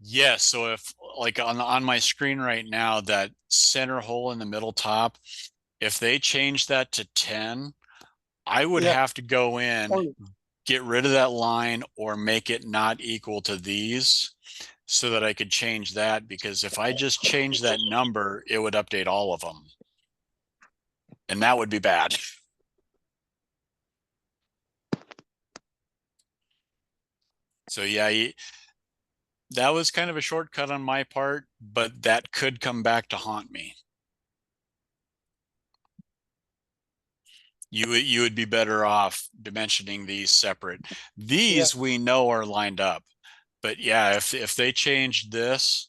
Speaker 2: Yes. So if like on my screen right now, that center hole in the middle top, if they change that to 10, I would have to go in, get rid of that line or make it not equal to these so that I could change that, because if I just change that number, it would update all of them. And that would be bad. So yeah, that was kind of a shortcut on my part, but that could come back to haunt me. You would be better off dimensioning these separate. These we know are lined up, but yeah, if they changed this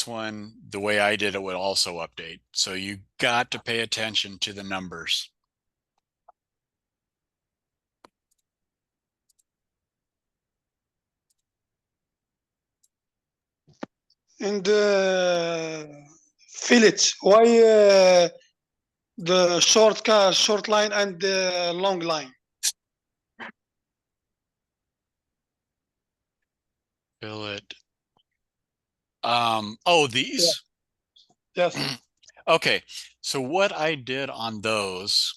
Speaker 2: one, the way I did it would also update. So you got to pay attention to the numbers.
Speaker 3: And fillet, why the short line and the long line?
Speaker 2: Fillet. Oh, these?
Speaker 3: Yeah. Yes.
Speaker 2: Okay, so what I did on those,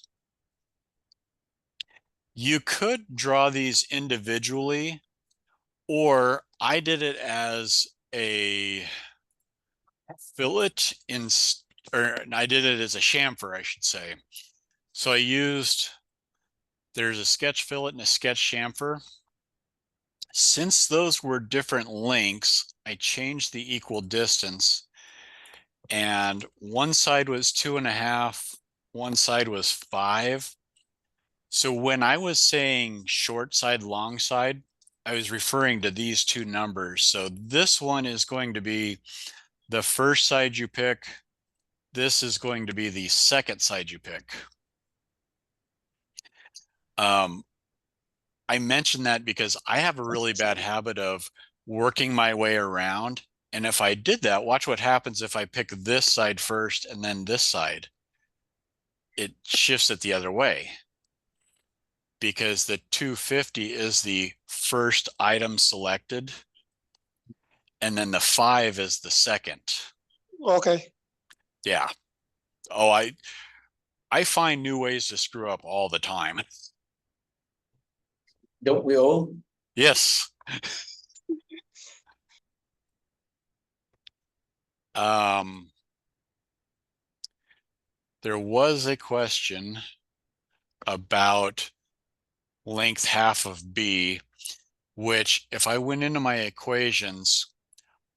Speaker 2: you could draw these individually, or I did it as a fillet or I did it as a chamfer, I should say. So I used, there's a sketch fillet and a sketch chamfer. Since those were different lengths, I changed the equal distance, and one side was 2.5, one side was 5. So when I was saying short side, long side, I was referring to these 2 numbers. So this one is going to be the first side you pick. This is going to be the second side you pick. I mentioned that because I have a really bad habit of working my way around And if I did that, watch what happens if I pick this side first and then this side. It shifts it the other way because the 250 is the first item selected, and then the 5 is the second.
Speaker 3: Okay.
Speaker 2: Yeah. Oh, I find new ways to screw up all the time.
Speaker 1: Don't we all?
Speaker 2: Yes. There was a question about length half of B, which if I went into my equations,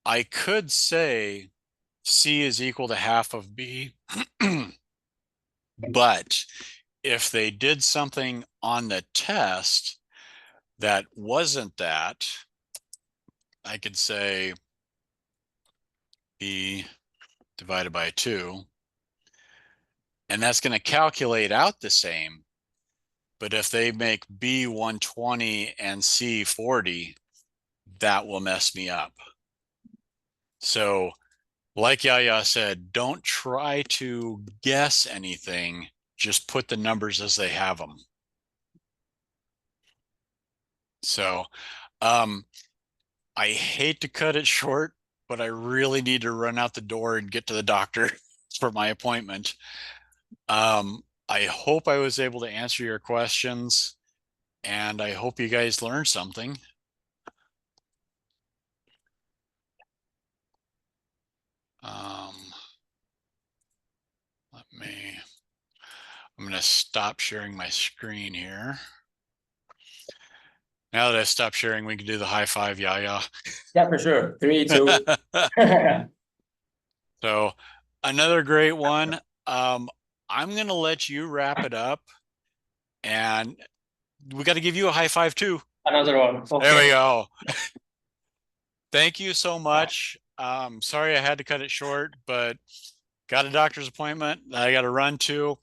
Speaker 2: I could say C is equal to half of B. But if they did something on the test that wasn't that, I could say B divided by 2. And that's going to calculate out the same. But if they make B 120 and C 40, that will mess me up. So, like Yaya said, don't try to guess anything. Just put the numbers as they have them. So, I hate to cut it short, but I really need to run out the door and get to the doctor for my appointment. I hope I was able to answer your questions, and I hope you guys learned something. I'm going to stop sharing my screen here. Now that I've stopped sharing, we can do the high five, Yaya.
Speaker 1: Yeah, for sure. 3, 2.
Speaker 2: So another great one. I'm going to let you wrap it up, and we got to give you a high five too.
Speaker 1: Another one. Okay.
Speaker 2: There we go. Thank you so much. Sorry I had to cut it short, but got a doctor's appointment that I got to run to.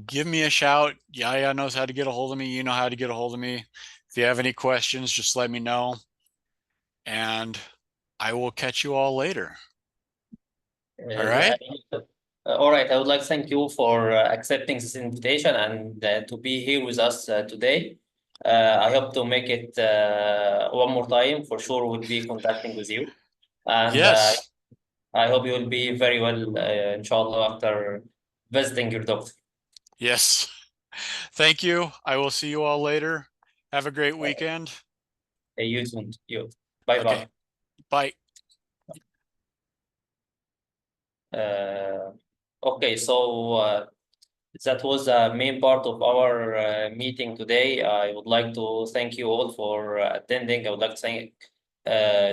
Speaker 2: Give me a shout. Yaya knows how to get a hold of me. You know how to get a hold of me. If you have any questions, just let me know. And I will catch you all later. All right.
Speaker 1: All right. I would like to thank you for accepting this invitation and to be here with us today. I hope to make it one more time. For sure, we'll be contacting with you. And
Speaker 2: Yes.
Speaker 1: I hope you will be very well, inshallah, after visiting your doctor.
Speaker 2: Yes. Thank you. I will see you all later. Have a great weekend.
Speaker 1: You soon. You. Bye
Speaker 2: Okay.
Speaker 1: bye.
Speaker 2: Bye.
Speaker 1: Okay, so that was the main part of our meeting today. I would like to thank you all for attending. I would like to thank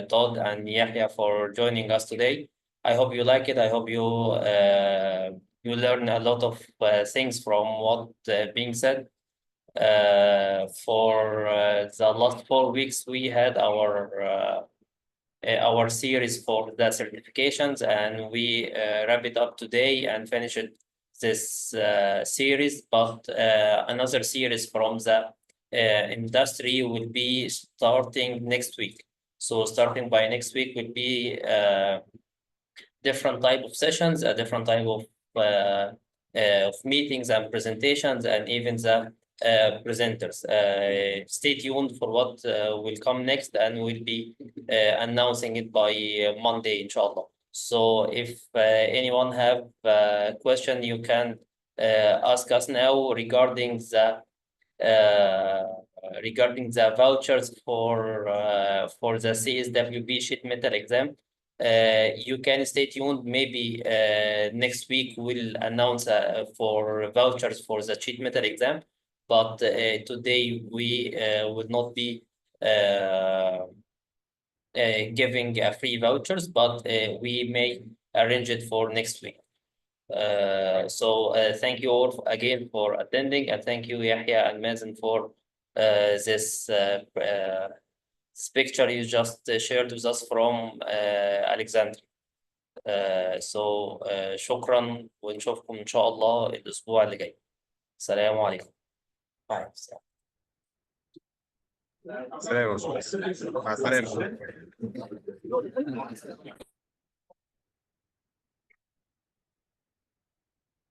Speaker 1: Todd and Yahya for joining us today. I hope you like it. I hope you learn a lot of things from what being said. For the last 4 weeks, we had our series for the certifications, and we wrap it up today and finish it this series. But another series from the industry will be starting next week. So starting by next week will be different type of sessions, a different type of meetings and presentations, and even the presenters. Stay tuned for what will come next, and we'll be announcing it by Monday, inshallah. So if anyone have a question, you can ask us now regarding the vouchers for the CSWP sheet metal exam. You can stay tuned. Maybe next week we'll announce for vouchers for the sheet metal exam. But today we will not be giving free vouchers, but we may arrange it for next week. So thank you all again for attending, and thank you Yahya and Mazen for this picture you just shared with us from Alexandria. So شكرا، ونشوفكم إن شاء الله الأسبوع اللي جاي. السلام عليكم. Bye.
Speaker 4: سلام يا باشمهندس. مع السلامه.